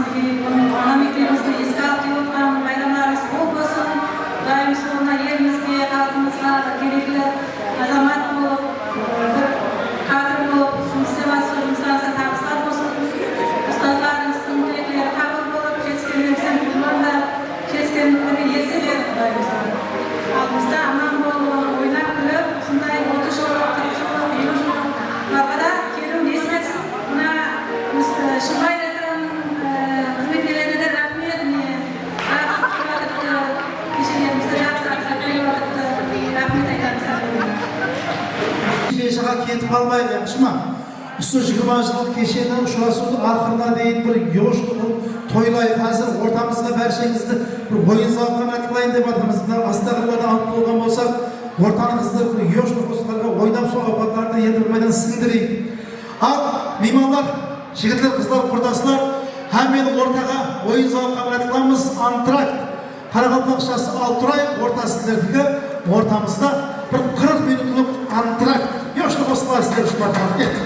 ana mektebimizde eski altı yoldan bayramlarımız bol olsun. Daim sonuna yerimizde, halkımızla gerekli azamat olup, kadr olup, motivasyonumuzdan tapslar olsun. Ustazlarımızın dilekleri kabul olup, keskinlerimizin bunlarla keskinlikleri yesi verip daimizde. Halkımızda aman bol oynak kılıp, sunday 30 yıllık, 40 yıllık, 50 yıllık vakada kelim desmez. Buna Şumbay Restoran'ın hizmetlerine de rahmet mi? Kişilerimize rahmet aylarımıza.
Beşağa ketip kalmayın, yakışma. Üstü 20 yıllık keşenden şurasının ahırına deyin bir yoğuşluğu toylayıp hazır ortamızda berşenizde bir boyun zavkını atlayın dep atımız. Astagırlardan alıp olgan olsak ortanızda bir yoğuşluğu olsalarga oynap son avukatlardan yedirmeden sındırayım. Al, mimanlar, жігітлер, қыздар, құрдасылар, һәмен ортаға ойын завққа атыламыз антракт. Қарақалпақшасы Алтырай орта сіздердегі ортамызда бір 40 минутлық антракт. Yoshli qo'shiqlar sizlar uchun barkamol ketdi.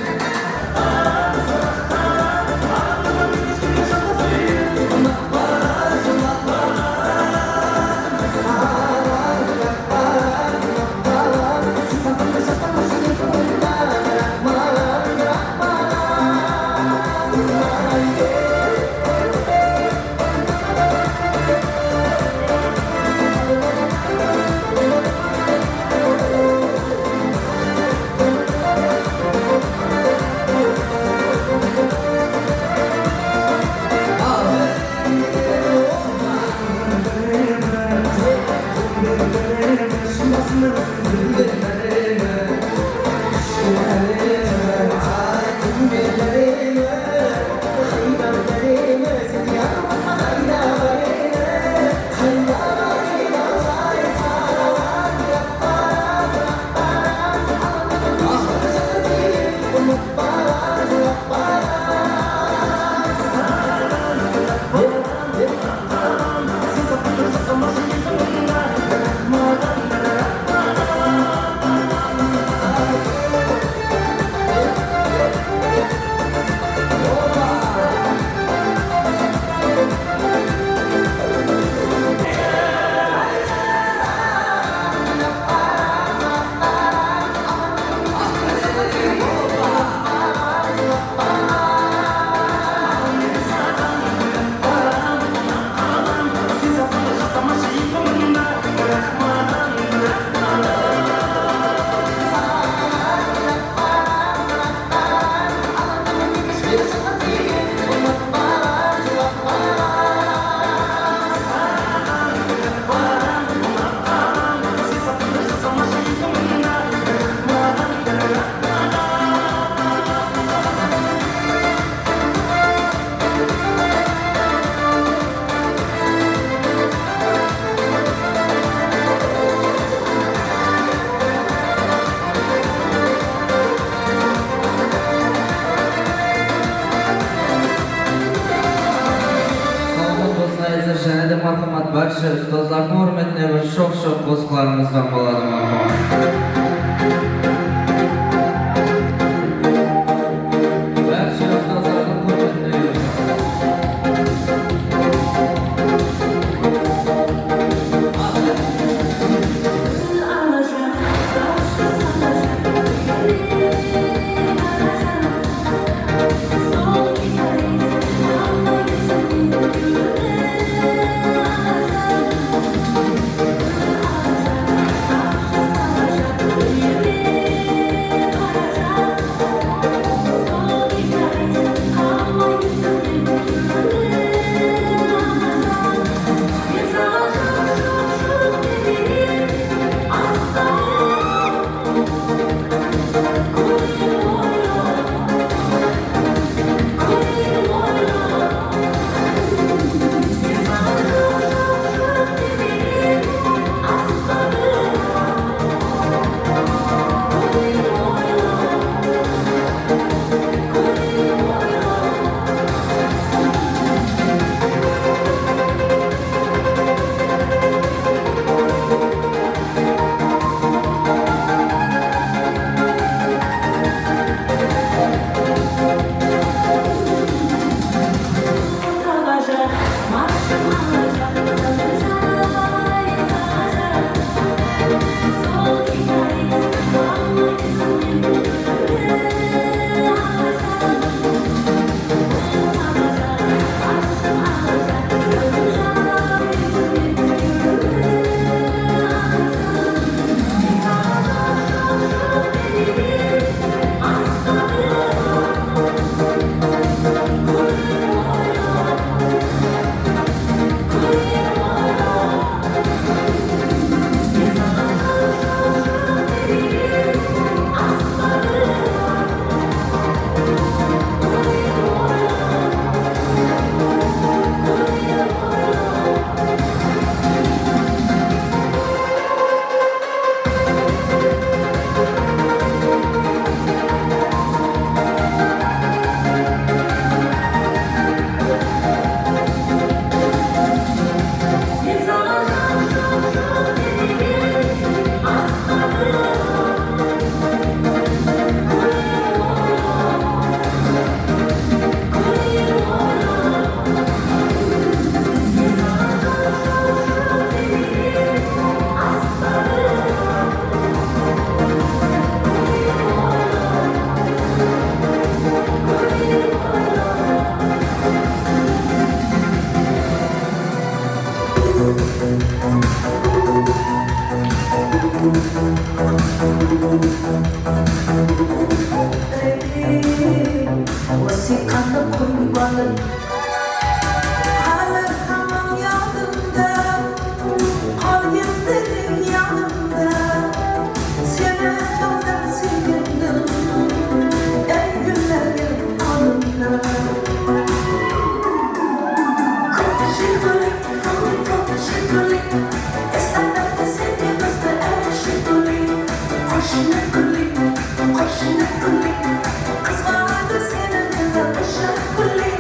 marhamat barcha ustozlarning hurmatine va sho'x-sho'x qo'shiqlarimizdan bo'ladi marhamat. Barcha ustozlarning hurmatine
Vasikanı kurbanım hala tamam yanımda kalbim dedim yanımda seni candan sevdim ey günlerim anımda Kokşikulik İstanbul'da sevdiğimizde erşikulik Koşnikulik Kız vardı senin de koşnikulik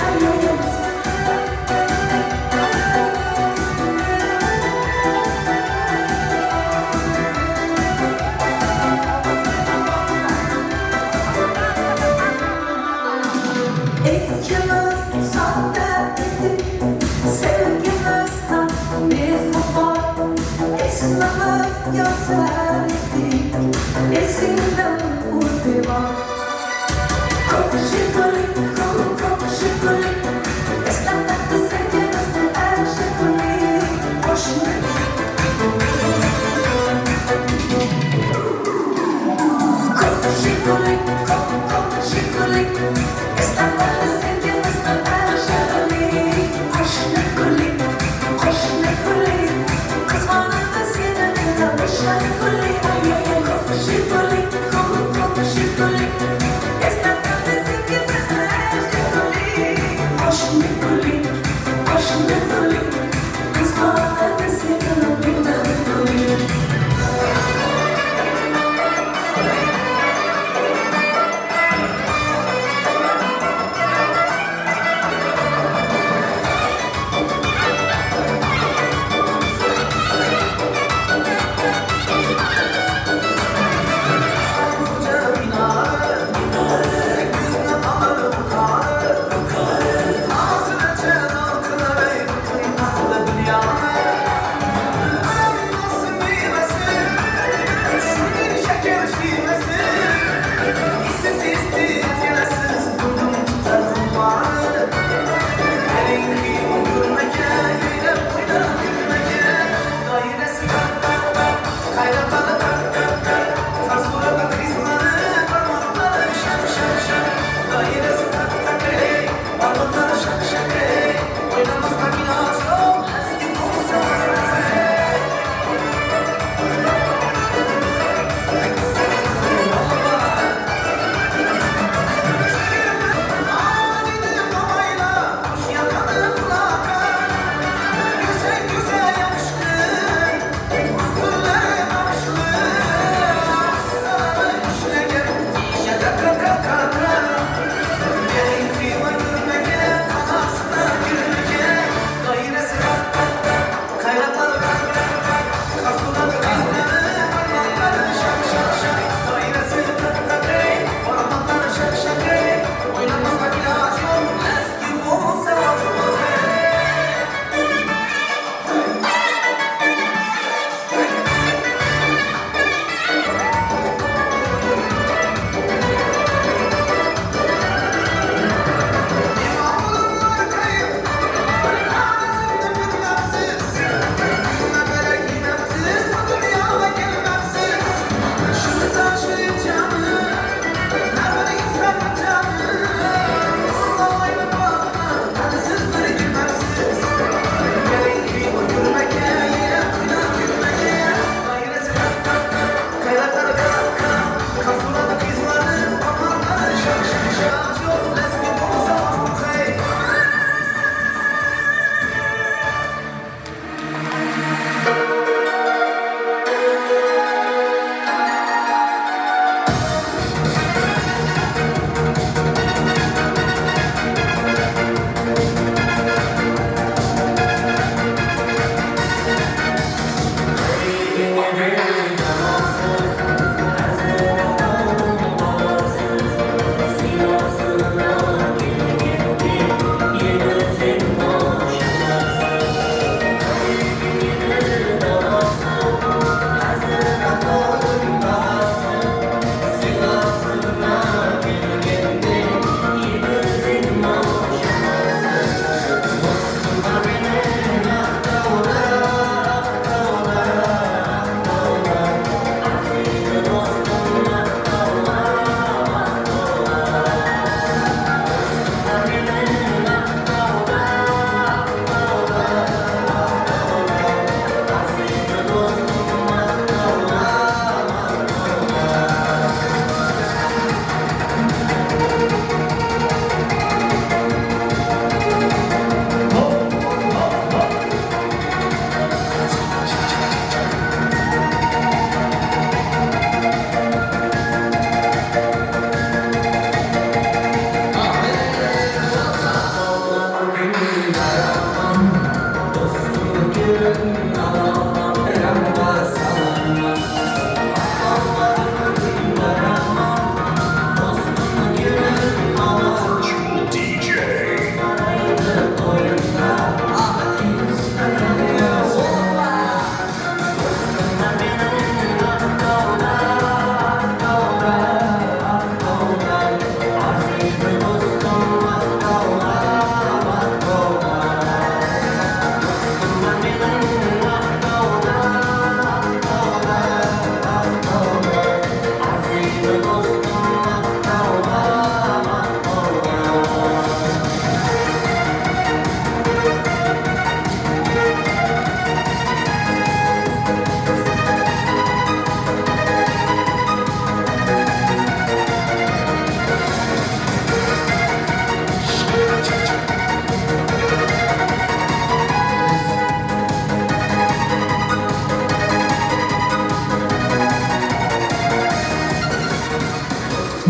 İkimiz sahte ettik sevgimiz tam bir fotoğraf İsmimiz yazar ettik esinden vurdu var Kokşikulik İstanbul'da sevgimizde erşikulik Kokşikulik İstanbul'da sevgimizde erşikulik Koşnikulik Kız vardı senin de koşnikulik Kokşikulik İstanbul'da sevgimizde erşikulik Koşnikulik Kız vardı senin de koşnikulik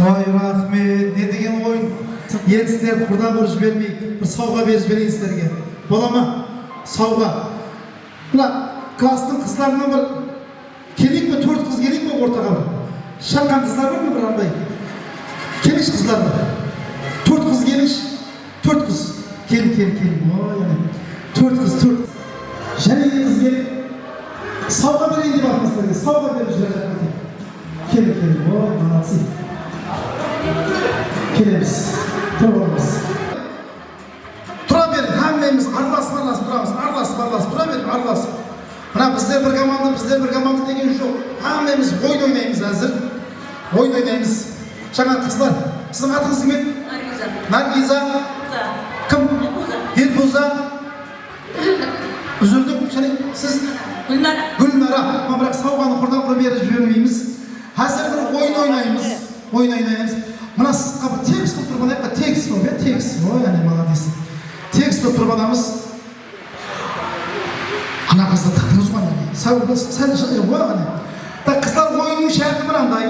Ой, рахмет, не деген ойын. Енді сіздерді құрдан бұрып жібермейік, бір сауға беріп жіберейін сіздерге. Бола ма? Сауға. Мына кластың қыздарынан бір келейік пе, 4 қыз келейік пе ортаға бір? Шаққан қыздар бар ма бір андай? Келейші қыздар бар. 4 қыз келейші. 4 қыз. Келin. Ой, 4 қыз, 4. Және қыз келейік. Сауға берейін деп атмастырға. Сауға беріп жіберейін. Келin. Ой, молодцы. Келеміз, тұрғымыз. Тұра беріп, әммеміз араласып тұрамыз, араласып, тұра беріп, араласып. Мына біздер бір команда деген жоқ. Әммеміз ойын ойнаймыз әзір. Ойын ойнаймыз. Жаңа қыздар, сіздің атыңыз кім еді? Наргиза. Кім? Елфуза. Үзілдік, және сіз? Гүлнара. Бірақ сауғаны құрдан құрып беріп жібермейміз. Әзір бір ойын ойнаймыз. Мына сызыққа бір тегіс болып тұрып алайық па? Тегіс болып, тегіс. Ой, әне молодец. Тегіс болып тұрып аламыз. Ана қызды тықтыңыз ғой, сәл ой, әне. Қыздар ойынның шәрті мынандай.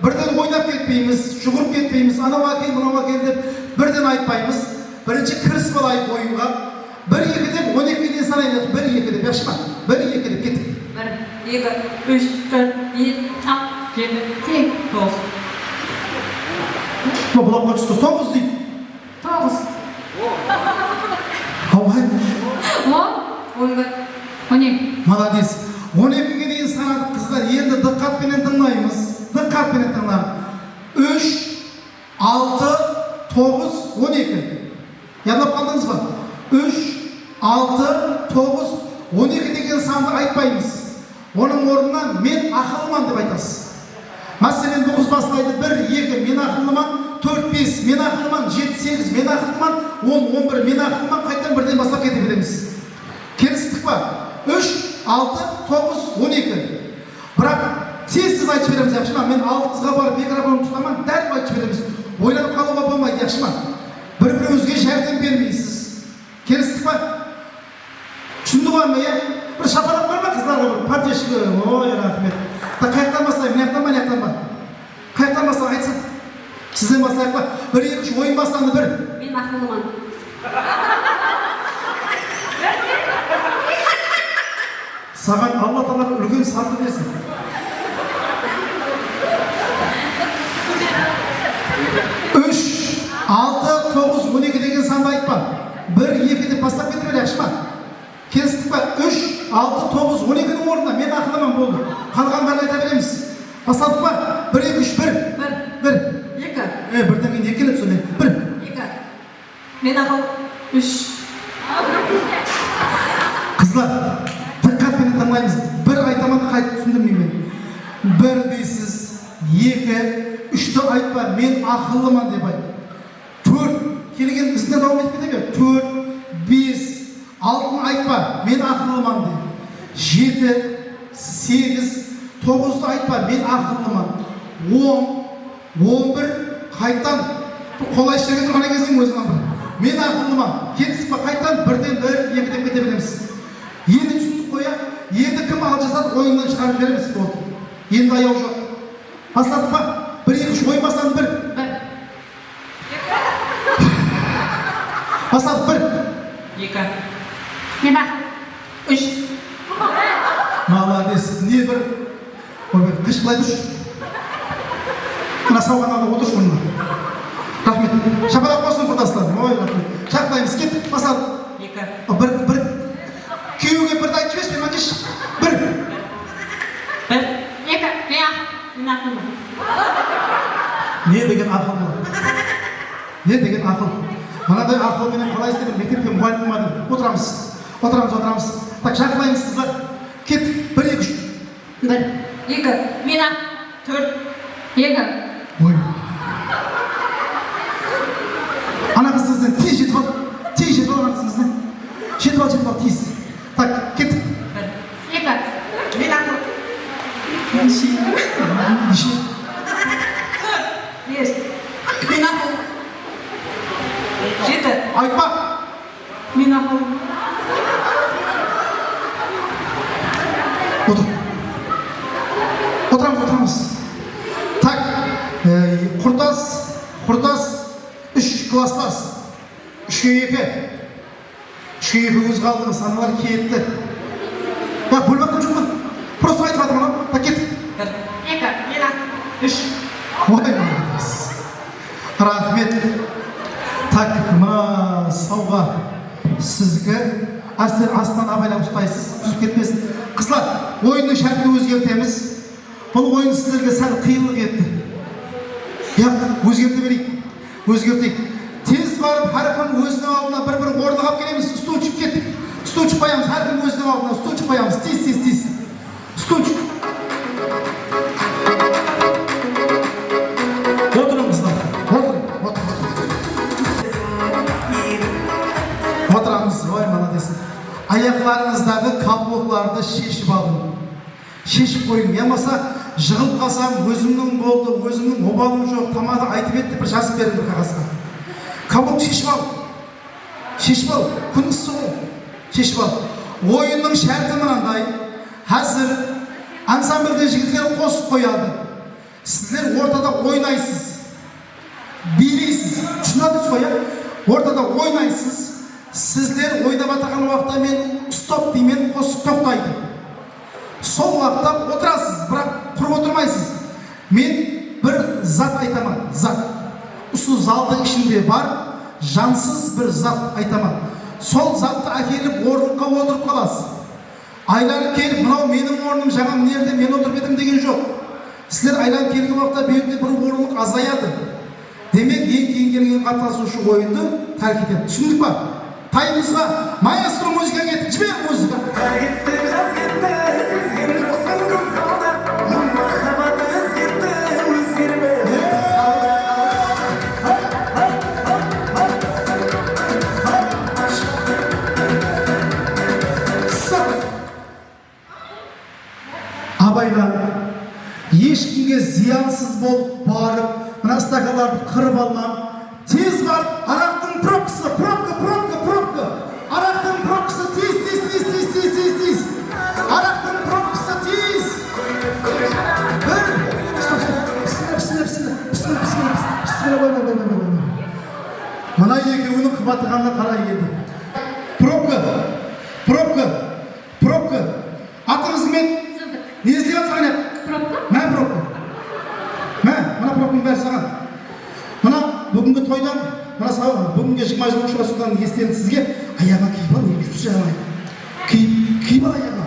Бірден ойнап кетпейміз, жүгіріп кетпейміз, анау әкел, мынау әкел деп бірден айтпаймыз. Бірінші кірісіп алайық ойынға. 1-2 деп 12-ден санайық. 1-2 деп, яқшы ма? 1-2 деп кеттік.
1, 2, 3, 4, 5, 6, 7, 8, 9.
Бұлаққа түсті, 9 дейді.
9.
Ауғай.
10, 12.
Молодец. 12-ге дейін санадық қыздар. Енді дыққатпенен тыңдаймыз. 3, 6, 9, 12. Ядлап қалдыңыз ба? 3, 6, 9, 12 деген санды айтпаймыз. Оның орнынан мен ақылыман деп айтасыз. Мәселен 9 бастайды. 1, 2, мен ақылыман. 4, 5, мен ақылыман. 7, 8, мен ақылыман. 10, 11, мен ақылыман. Қайтан бірден бастап кете береміз. Келістік па? 3, 6, 9, 12. Бірақ тез айтып береміз, яқшы ма? Мен 6-ға барып микрофонды тұтаман, дәл айтып береміз. Ойланып қалуға болмайды, яқшы ма? Бір-біріңізге жәрдем бермейсіз. Келістік па? Түсінді ғой ма, е? Бір шапалап бар ма қыздарға бір? Поддержка. Ой, рахмет. Қаяқтан бастайық, мынаяқтан ба? Қаяқтан бастайық, айтсын. Сізден бастайық па? 1, 2, 3, ойын бастанды 1.
Мен ақылыман.
Саған Алла Тағала үлкен санды берсін. 3, 6, 9, 12 деген санды айтпа. 1, 2 деп бастап кетіп еді, яқшы ма? Келістік па? 3, 6, 9, 12-нің орнына мен ақылыман болды. Қалғандарын айта береміз. Бастадық па? 1, 2, 3, 1. 1.
2.
Бірден кейін 2 келіп сөйлейді. 1.
2. Мен ақыл 3.
Қыздар, дыққатпен тыңдаймыз. 1 айтамын, қайтып түсіндірмеймін. 1 дейсіз, 2, 3-ті айтпа, мен ақылыман деп айт. 4, келген ізіне дауым етпеді бе? 4, 5, 6-ны айтпа, мен ақылыман деп. 7, 8, 9-ды айтпа, мен ақылыман. 10, 11, қайтан қолай іштерге тұрған екенсің өзің бір. Мен ақылыман. Кетісіп па, қайтан 1-ден 1, 2 деп кете береміз. Енді түсіндік қоя, енді кім ал жасады, ойыннан шығарып береміз болды. Енді аяу жоқ. Бастадық па? 1, 2, 3, ойын бастады 1. Бастадық 1.
2. Мен ақыл 3.
Молодец. Не бір? Ойбай, қышқылай тұршы. Мына сауғанада отыршы мұнда. Рахмет. Шапалақ болсын құрдастар. Ой, рахмет. Шақпаймыз, кеттік, бастадық.
2.
1. Күйеуге бірді айтып жіберші, мен айтшы. 1.
1. 2. Мен ақылмын.
Не деген ақыл бұл? Не деген ақыл? Мынадай ақылменен қалай істеп мектепке мұғалім болмадым. Отырамыз. Так, шақырмаймыз қыздар. Кеттік. 1, 2, 3.
1. 2. Мен ақ 4. 2.
Ой. Ана қызыңызден тез жетіп ал. Ана қызыңызден. Жетіп ал, тез. Так, кеттік.
1. 2. Мен ақыл.
Неше?
5. Мен ақыл. 7.
Айтпа.
Мен ақыл.
Отырамыз. Так, құрдас Құрдас 3 класслас. 3-2. 3-2 өз қалдығы саналар кетті. Бak бөлбектің жұмын. Просто айтып атыр мұны. Пакет.
2, мен 3.
Ой, молодец. Рахмет. Так, мына сауға сізге астынан абайлап ұстайсыз, түсіп кетмесін. Қызлар, ойынның шартын өзгертеміз. Бұл ойын сіздерге сәл қиынлық етті. Өзгерте берейік. Өзгертейік. Тез барып, әркім өзінің алдына бір-бір орнығып алып келеміз. Стульчик кеттік. Стульчик қоямыз, әркім өзінің алдына стульчик қоямыз. Тез. Стульчик. Отырың қыздар. Отырамыз, ой, молодец. Аяқларыңыздағы каблукларды шешіп алдым. Шешіп қойын. Ямаса жығылып қалсам, өзімнің болды, өзімнің обалым жоқ, тамады айтып етті, бір жазып бердім бір қағазға. Каблук шешіп ал. Шешіп ал. Күн ыстық ол. Шешіп ал. Ойынның шарты мынандай. Қазір ансамбльде жігіттер қосып қояды. Сіздер ортада ойнайсыз. Билейсіз. Түсінадыңыз ғой, ортада ойнайсыз. Сіздер ойнап атаған уақытта мен стоп деймен қосып тоқтайды. Сол уақытта отырасыз, бірақ құрып отырмайсыз. Мен бір зат айтамын, зат. Осы залдың ішінде бар, жансыз бір зат айтамын. Сол затты әкеліп орынға отырып қаласыз. Айланып келіп, мынау менің орным, жаңа нерде мен отырып едім деген жоқ. Сіздер айланып келген уақытта берде бір орынлық азаяды. Демек, ең кейін келген қатысушы ойынды тәрк етеді. Түсіндік па? Тайымызға маэстро музыка кетті, жібер музыка. Абайлар, ешкімге зиянсыз болып барып, мына стакаларды қырып алмам. Тез барып, арақтың пробкасы, пробка. Арақтың пробкасы тез. Арақтың пробкасы тез. Мына екеуінің қыбатығанда қарай еді. Пробка. Атыңыз мен не іздеген саған еді?
Пробка?
Мә пробка. Мына пробканың бәрі саған. Мына бүгінгі тойдан, бүгінгі 20 жыл ұшырасудан естелік сізге аяға киіп ал, өйгісіз жағалай. Киіп ал аяға.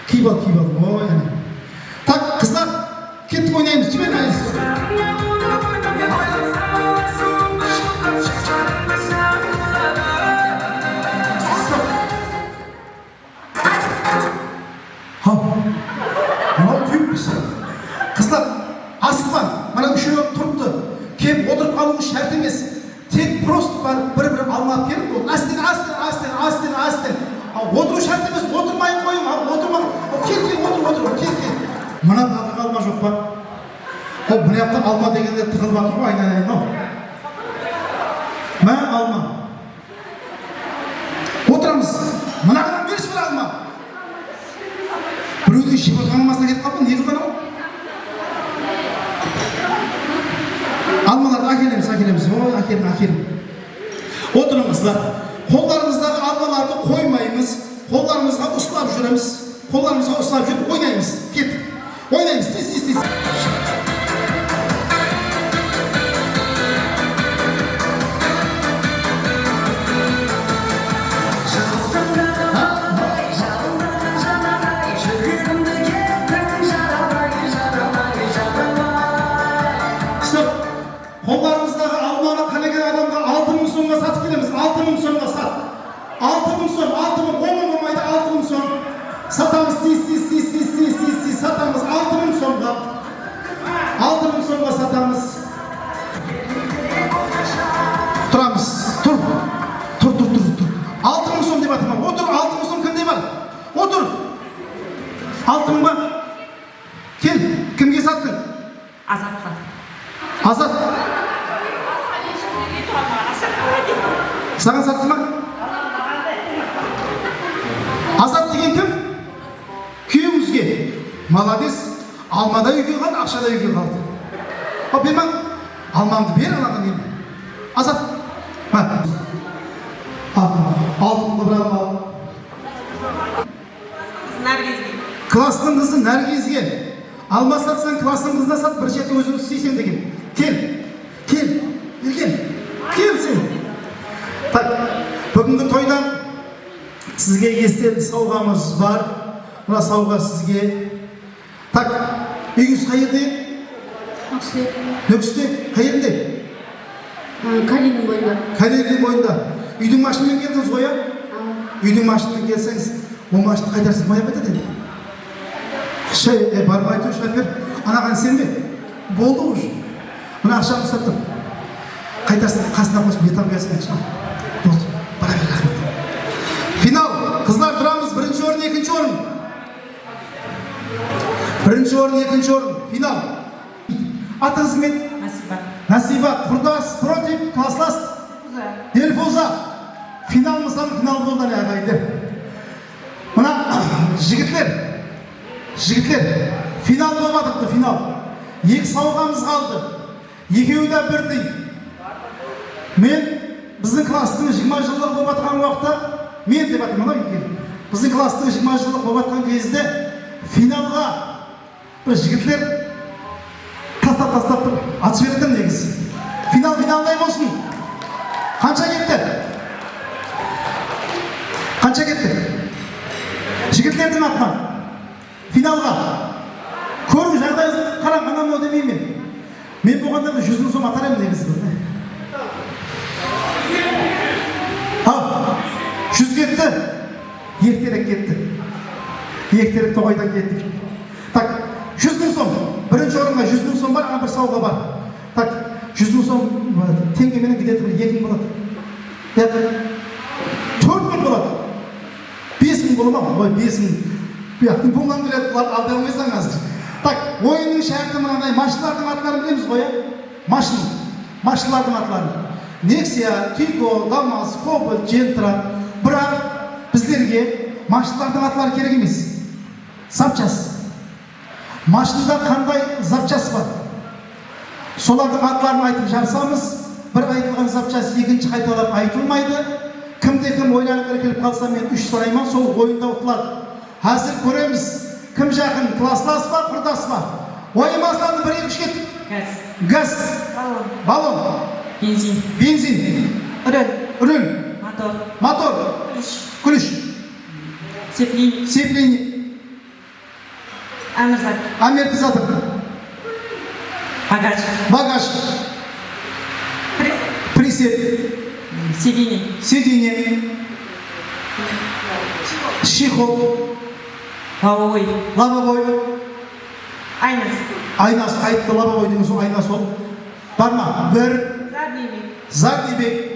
Киіп ал. Ой, әне. Так, қыздар, кеттік ойнаймыз. Жібер айыз. Қыздар, асылған, мана үшеуі тұрыпты. Кеп отырып қалуы шарт емес. Тек просто барып бір-бір алмап келіп ол. Астен. Отыру шарт емес, отырмайын қойым. Отырма. Кел. Мына тағық алма жоқ па? Ол бұны яқта алма дегенде тығылып атыр ғой, айналайын. Мә алма. Отырамыз. Мынағынан берші бір алма. Біреудің жеп отырған алмасына кетіп қалды, не қылған ау? Алмаларды әкелеміз. Ой, әкелім. Отырың қыздар. Қолдарымыздағы алмаларды қоймаймыз. Қолдарымызға ұстап жүреміз. Қолдарымызға ұстап жүріп ойнаймыз. Кет. Ойнаймыз. Тез. Қолдарымыздағы алманы қалеген адамға 6.000 сомға сатып келеміз. 6.000 сомға сат. 6.000 сом, 10.000 болмайды, 6.000 сом. Сатамыз, тез. Сатамыз 6.000 сомға. 6.000 сомға сатамыз. Тұрамыз. Тұр. 6.000 сом деп атырмам. Отыр, 6.000 сом кімде бар? Отыр. 6.000 ба? Кел, кімге саттың? Азат. Саған сатты ма? Азат деген кім? Күйеуіңізге. Молодец. Алмада үйге қалды, ақшада үйге қалды. Берман, Алмамды бер анаған енді. Азат. Алтын бір алма. Кластың қызы Нәргизге. Алма сатсаң кластың қызына сат, бір жеті өзің істейсен деген. Кел сен. Так, бүгінгі тойдан сізге естелік сауғамыз бар. Мына сауға сізге. Так, үйіңіз қайырды? Нүкісте? Қайырды?
Калинин бойында.
Калинин бойында. Үйдің машинымен келдіңіз ғой, үйдің машинымен келсеңіз, ол машинды қайтарсыз мая қайтады енді. Бармайды шофер, анаған сенбе. Болды уже. Мына ақшамды ұстап тұр. Қайтарсыз қасына қосып метан қойасың. Болды. Бара бер, рахмет. Финал. Қыздар тұрамыз. Бірінші орын, екінші орын. Бірінші орын, екінші орын. Финал. Атыңыз кім? Насиба. Құрдас, против, класслас. Елфуза. Финал мысалын финал болды ағайындар. Мына жігітлер, финал болмадықты, финал. Екі сауғамыз қалды. Екеуі де бірдей. Мен біздің кластың 20 жылдық болып атқан уақытта, мен деп атым, біздің кластың 20 жылдық болып атқан кезде финалға бір жігітлер тастап бір атшы беретін негіз. Финалдай болсын. Қанша кетті? Жігітлердің атынан финалға көру жағдайы қарам, анам демеймен. Мен болғанда 100 мың сом атар едім негізі. 100 кетті, ертерек кетті. Ертерек тоғайдан кетті. Так, 100 мың сом. Бірінші орынға 100 мың сом бар, бір сауға бар. Так, 100 мың сом теңгеменен кетеді, 2 мың болады. 4 мың болады. 5 мың болады ма? 5 мың. Бұяқтың бұлдан келеді, бұлар алдай алмайсаң қазір. Так, ойынның шәрті мынандай машиналардың атларын білеміз ғой, машиналардың атларын. Нексия, Тико, Дамас, Кобальт, Джентра. Бірақ біздерге машиналардың атлары керек емес. Запчас. Машинада қандай запчас бар? Солардың атларын айтып жарсамыз, бір айтылған запчас екінші қайталап айтылмайды. Кім ойланып келіп қалса, мен 3 сұрайман, сол ойында ұтылады. Қазір көреміз, кім жақын, класслас ба, құрдас ба? Ойымасынан 1-2 кет. Газ. Баллон. Бензин. Үрін. Мотор. Күліш. Сепление. Амортизатор. Багаж. Присед. Сиденье. Чехол. Лобовой. Айнасы. Айтты лобовой деген сол айнасы ол. Бар ма? Бір. Задний бек.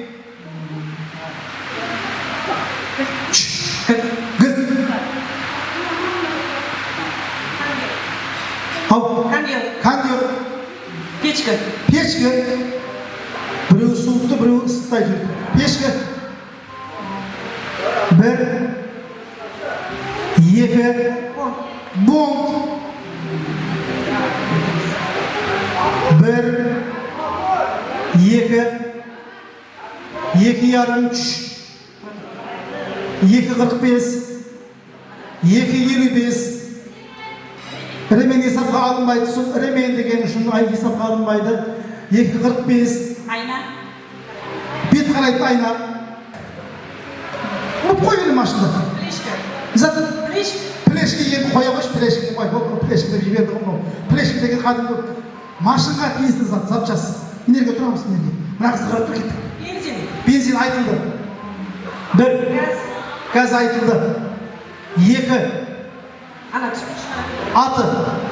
Кондер. Печка. Біреу суықты, біреу ыстайды. Печка. Бір. Екі. Бонт. Бір. Екі. 2,5. 2,45. 2,55. Ремен есапқа алынбайды. Сол ремен деген үшін есапқа алынбайды. 2,45. Айна. Бет қарайтын айна. Бұл қойылы машында. Плешке енді қоя қойш, плешке қой. Плешке деп жіберді ғой. Плешке деген қадымды машынға тиісті зат, запчас. Энерге тұрамыз энерге. Мына қыз қарап тұр кетті. Бензин айтылды. Бір. Газ айтылды. 2. Аты.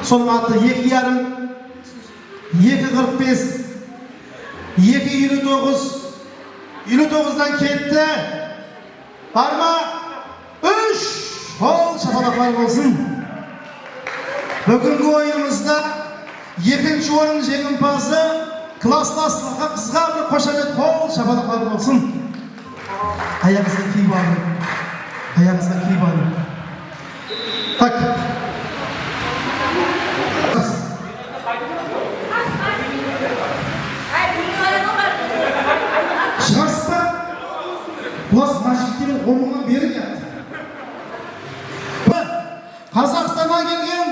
Соның аты 2,5. 2,45. 2,59. 59'dan кетті. Бар ма? 3. Қол шапалақлар болсын. Бүгінгі ойынымызда екінші орын жеңімпазы классласқа қызға бір қошамет қол шапалақлар болсын. Аяғыңызға киіп алың. Так. Класс мәжбүрмен омынан бері келді. Қазақстанға келген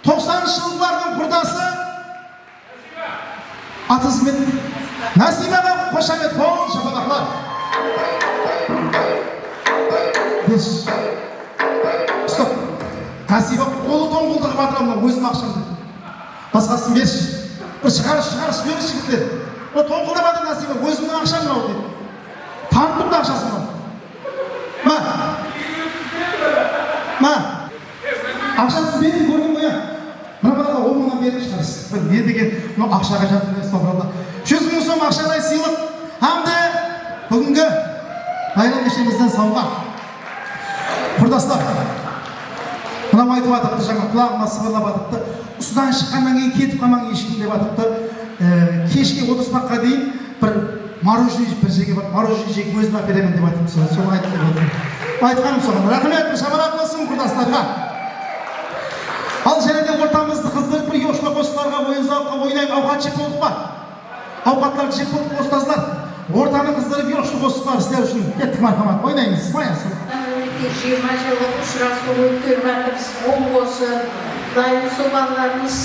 90 жылдардың құрдасы Атызмет Насибаға қошамет қол шапалақлар. Беш. Стоп. Насиба қолы тоңғылдығы батырамын өзім ақшамды. Басқасын берші. Bir шығарыш беріш жігіттер. O тоңғылда батыр Насиба өзімнің ақшамын ау дейді. Tanıttım da akşasını. Akşası beni gördüm ya. Bana bana olmadan beri çıkarız. Ne degen, no akşaga жатыр деп собралды. 100 мың сом ақшалай сыйлық. Hamda бүгінгі bayram кешімізден сауға. Құрдастар. Мына айтып жатыпты жаңа құлағыма сыбырлап жатыпты. Ұсыдан шыққаннан кейін кетіп қалмаң ешкім деп жатыпты. Кешке отырыспаққа дейін бір мороженое бір жерге барып мороженое жеп өзім әперемін деп айтып соны айтып отыр. Айтқаным соған. Рахмет, шабарат болсын құрдастарға. Ал және де ортамызды қыздырып бір yoshlar қостарға ойын зауыққа ойнайық ауқат жеп болдық па? Ауқаттарды жеп болдық ұстаздар. Ортаны қыздырып yoshlar қостықтар істер үшін кеттік мархамат ойнаймыз. Смаясыз.
20 жылдық ұшырасу өткен жатырмыз. Ол болсын. Дайын сол балаларымыз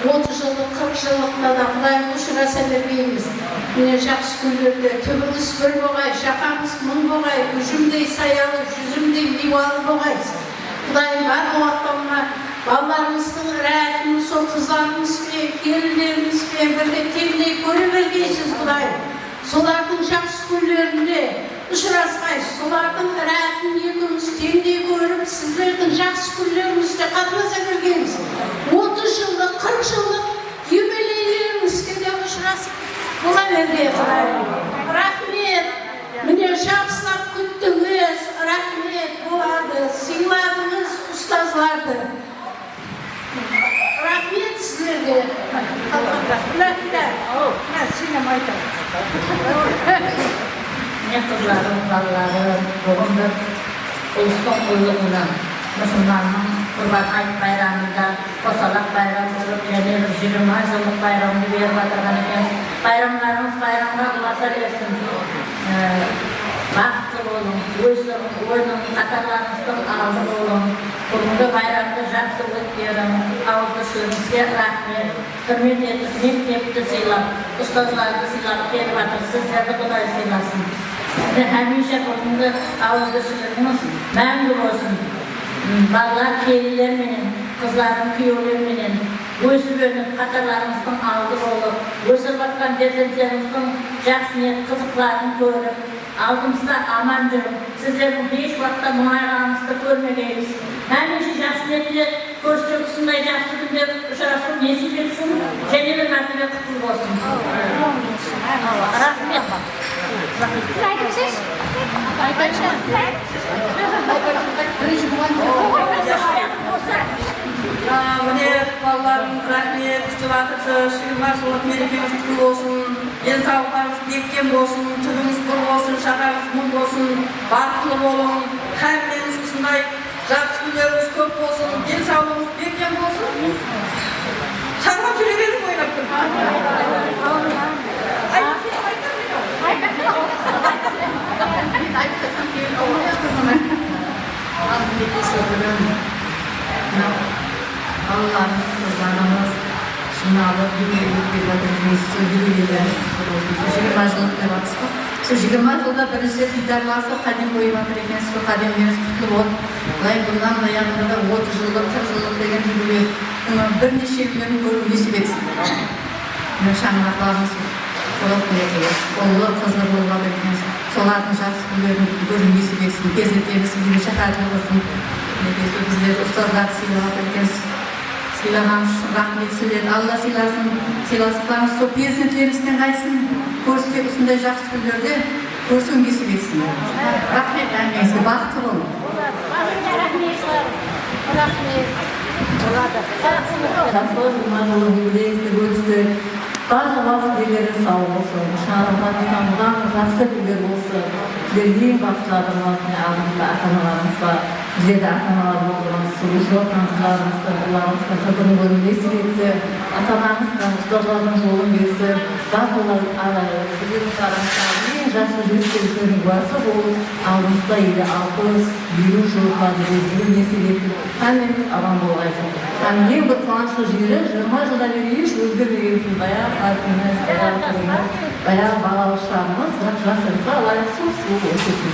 30 жылдық, 40 жылдықта да Құдайым ұшыраса бермейміз. Міне жақсы күндерде түбіңіз бір болғай, шақаңыз мың болғай, үжімдей саялы, жүзімдей мивалы болғайсыз. Құдайым бар уақытымға балаларымыздың рәтін, сол қыздарымызбен, келіндерімізбен бірге теңдей көре бергейсіз Құдайым. Солардың жақсы күндерінде ұшыраспайсыз, солардың рәтін екеуміз теңдей көріп, сіздердің жақсы күндеріңізде қатынаса бергейміз. 30 жылдық, 40 жылдық юбилейлеріңізге де ұшырасып бола берді Құдайым. Рахмет, міне жақсылап күттіңіз, рахмет болады, сыйладыңыз ұстазларды. Рахмет сіздерге. Сенем айтам.
Мен қызларым, балаларым, бүгінгі ұлыстың ұлығына мұсылманның Құрбан айт байрамында қосалақ байрам болып, және 20 жылдық байрамды беріп жатырған екенсіз. Байрамдарыңыз байрамға ұласа берсін. Бақытты болың, ойының қатарларыңыздың алды болың. Бүгінгі байрамды жақсы өткерің, ауызды сөзіңізге рахмет. Құрмет етіп, мектепті сыйлап, ұстазларды сыйлап келіп жатыр, сіздерді Құдай сыйласын. Həmişə бүгінгі ауызды сөзіңіз мәңгі болсын. Балалар келілерменен, қызларын күйеулерменен өсіп өніп, қатарларыңыздың алды болып, өсіп жатқан перзенттеріңіздің жақсы ниет қызықларын көріп, алдымызда аман жүріп, сіздердің еш уақытта мұңайғаныңызды көрмегейміз. Həmişə жақсы ниетте көрсек осындай жақсы күндер ұшырасу несіп етсін, және бір мәртебе құтты болсын. Рахмет.
Mine ballarım rahmet, kütüvatırsı, 20 жылдық мерекеміз құтты болсын, денсаулықтарыңыз бекем болсын, түбіңіз бір болсын, шақаңыз мың болсын, бақытлы болың, қайырларыңыз осындай жақсы күндеріңіз көп болсын, денсаулығыңыз бекем болсын. Шағылап жүре бердің ойнап тұр.
Allah'ımız, kızlarımız, şınalı, güveylik bir bakımımız, güveylikler, Sujigirma жылдық деп атысқа. Sujigirma жылда бірінші дидарласы қадем қойып жатыр екен, сол қадемдеріңіз құтты болып, былай бұндан аяғында 30 жылдық, 40 жылдық деген юбилей бірнеше күндерін көріп несіп етсін. Шаңырақтарыңыз болып мерекелер, ұлы қызы болып жатыр екен, солардың жақсы күндерін көріп несіп етсін, перзенттеріңіз бізге шақыртып болсын. Біздер ұстаздар сыйлап екенсіз. Сыйлаған рахмет сіздерді. Алла сыйласын, сыйласықтарыңыз сол перзенттеріңізден қайтсын. Көрсетіп осындай жақсы күндерде көрсін кесіп етсін. Рахмет әңгімеңізге бақытты болың. Рахмет. Bazı vakitleri sağ olsun, şahırlarımızdan bulan жақсы günler olsun. Sizlerin başladığınız ağzınızda atanalarınızla, bize de atanalar olduğunuz, sürüşü otanızlarınızda, bunlarınızda kadını bölüm vesile etsin, atanağınızdan ustalarının yolun versin, bazıları sizlerin aranızda жасlı жүргізушілердің басы бұл алдымызда елі 60-50 жылға дейін неселеп қанмен аман болғайсың. Ең бір қуанышлы жері 20 жылдан бері еш өзгермеген баяғы қалпымыз, баяғы балалық шағымыз, бірақ жастарға лайық сұлу өтетін.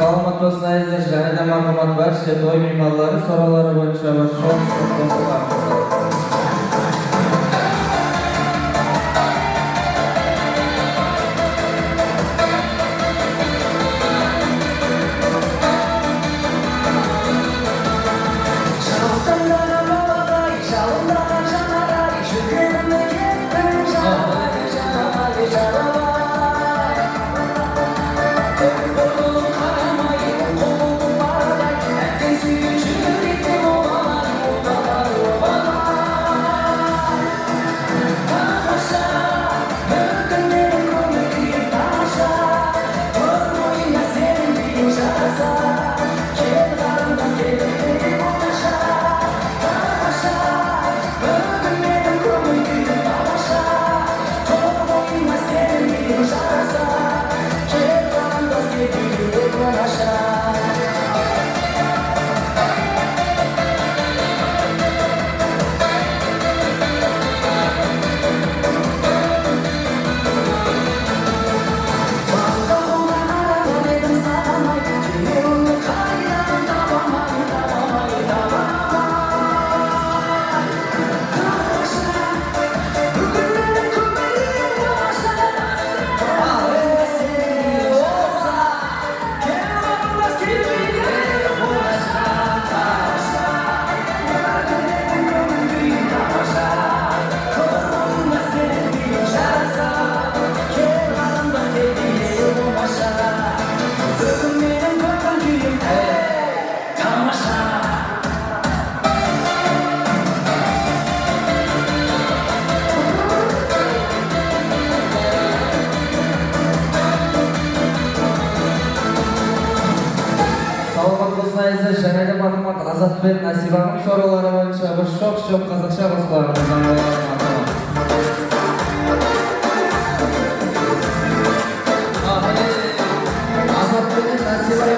Salomat do'stlaringiz, yanada marhamat barcha to'y mehmonlari so'rovlari bo'yicha va Azatbek Nasibaning so'rovlari bo'yicha bir sho'x qiziqcha rostlarimizdan Azatbek Nasiba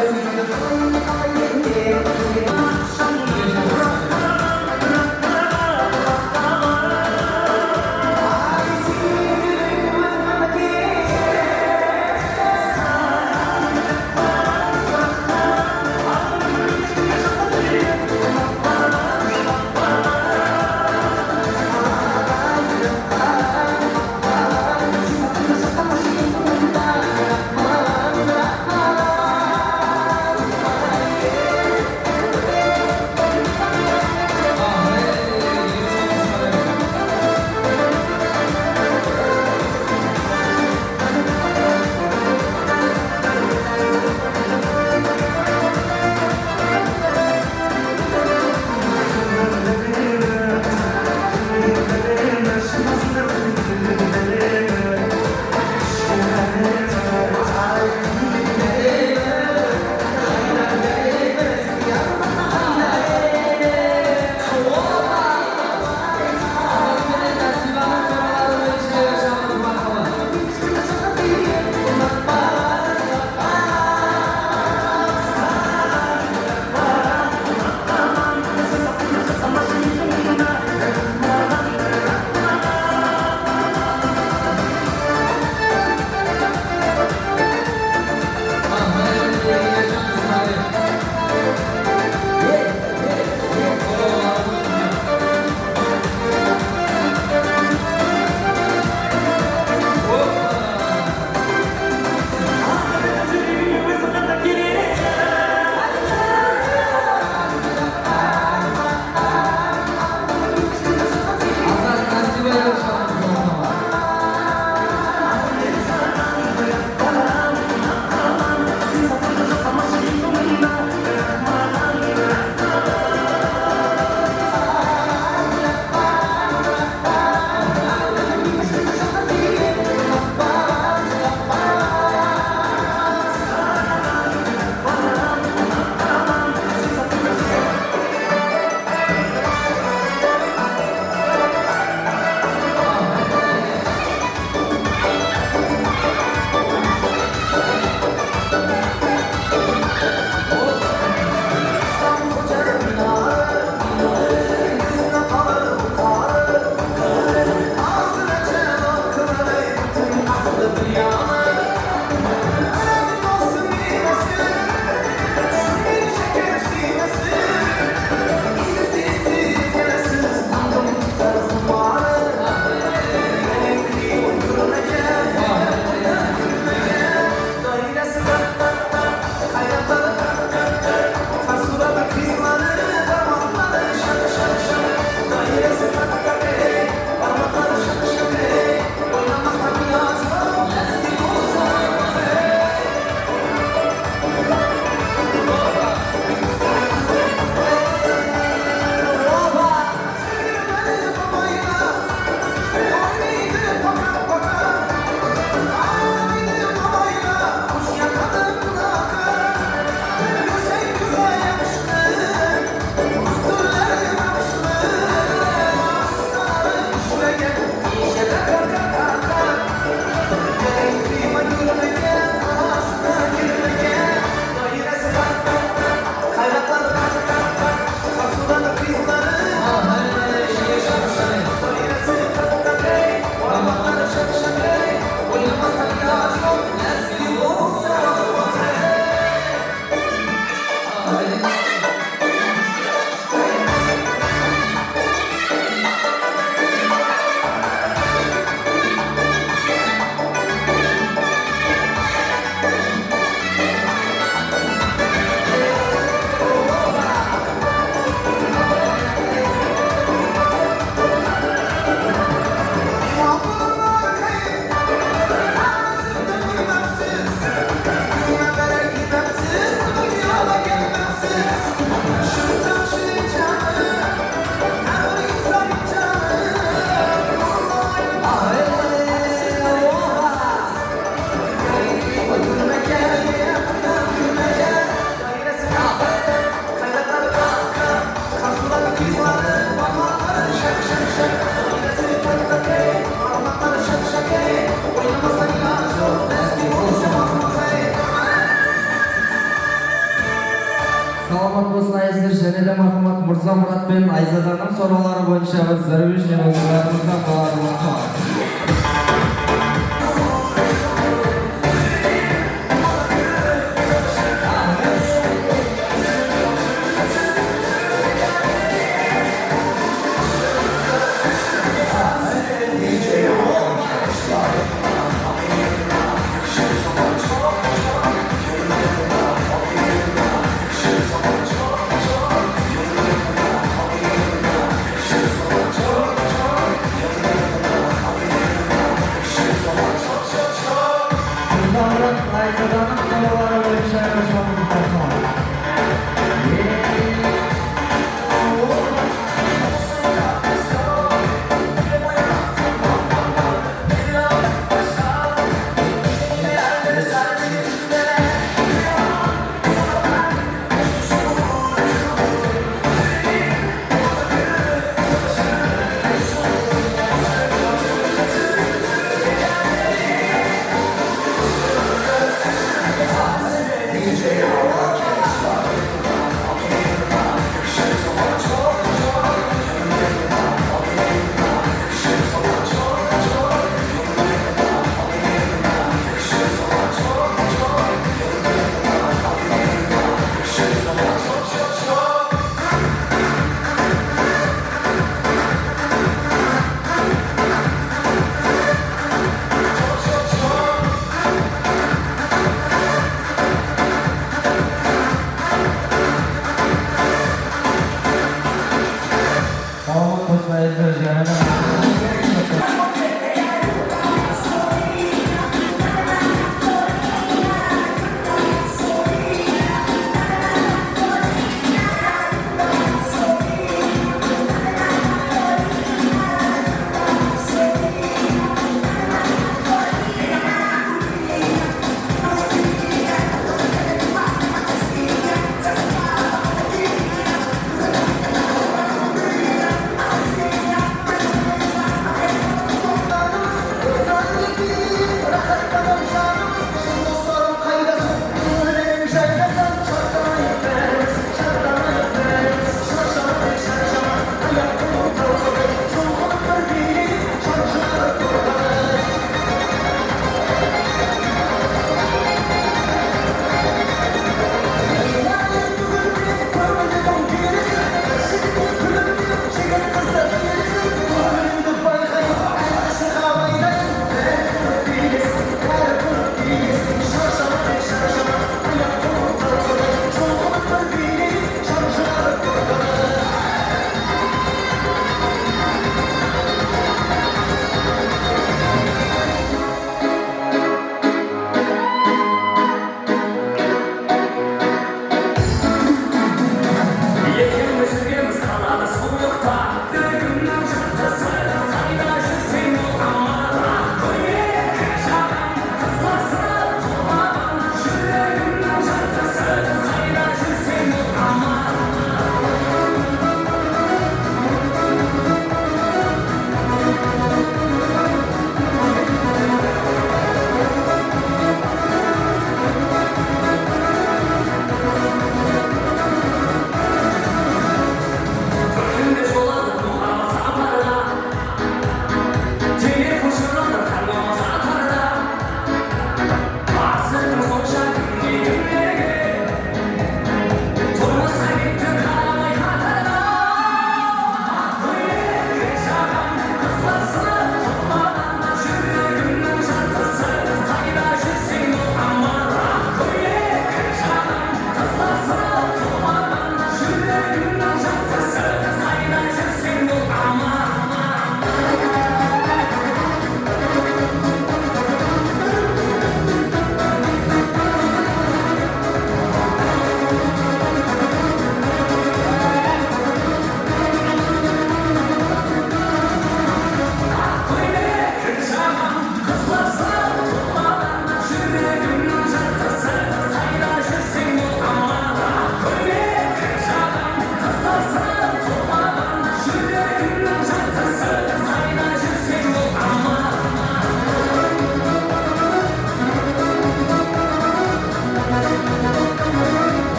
және де мархамат Мырза Мұрат пен Айзаданың сораулары бойынша біз дәрвиш немесілерімізді қаларымыз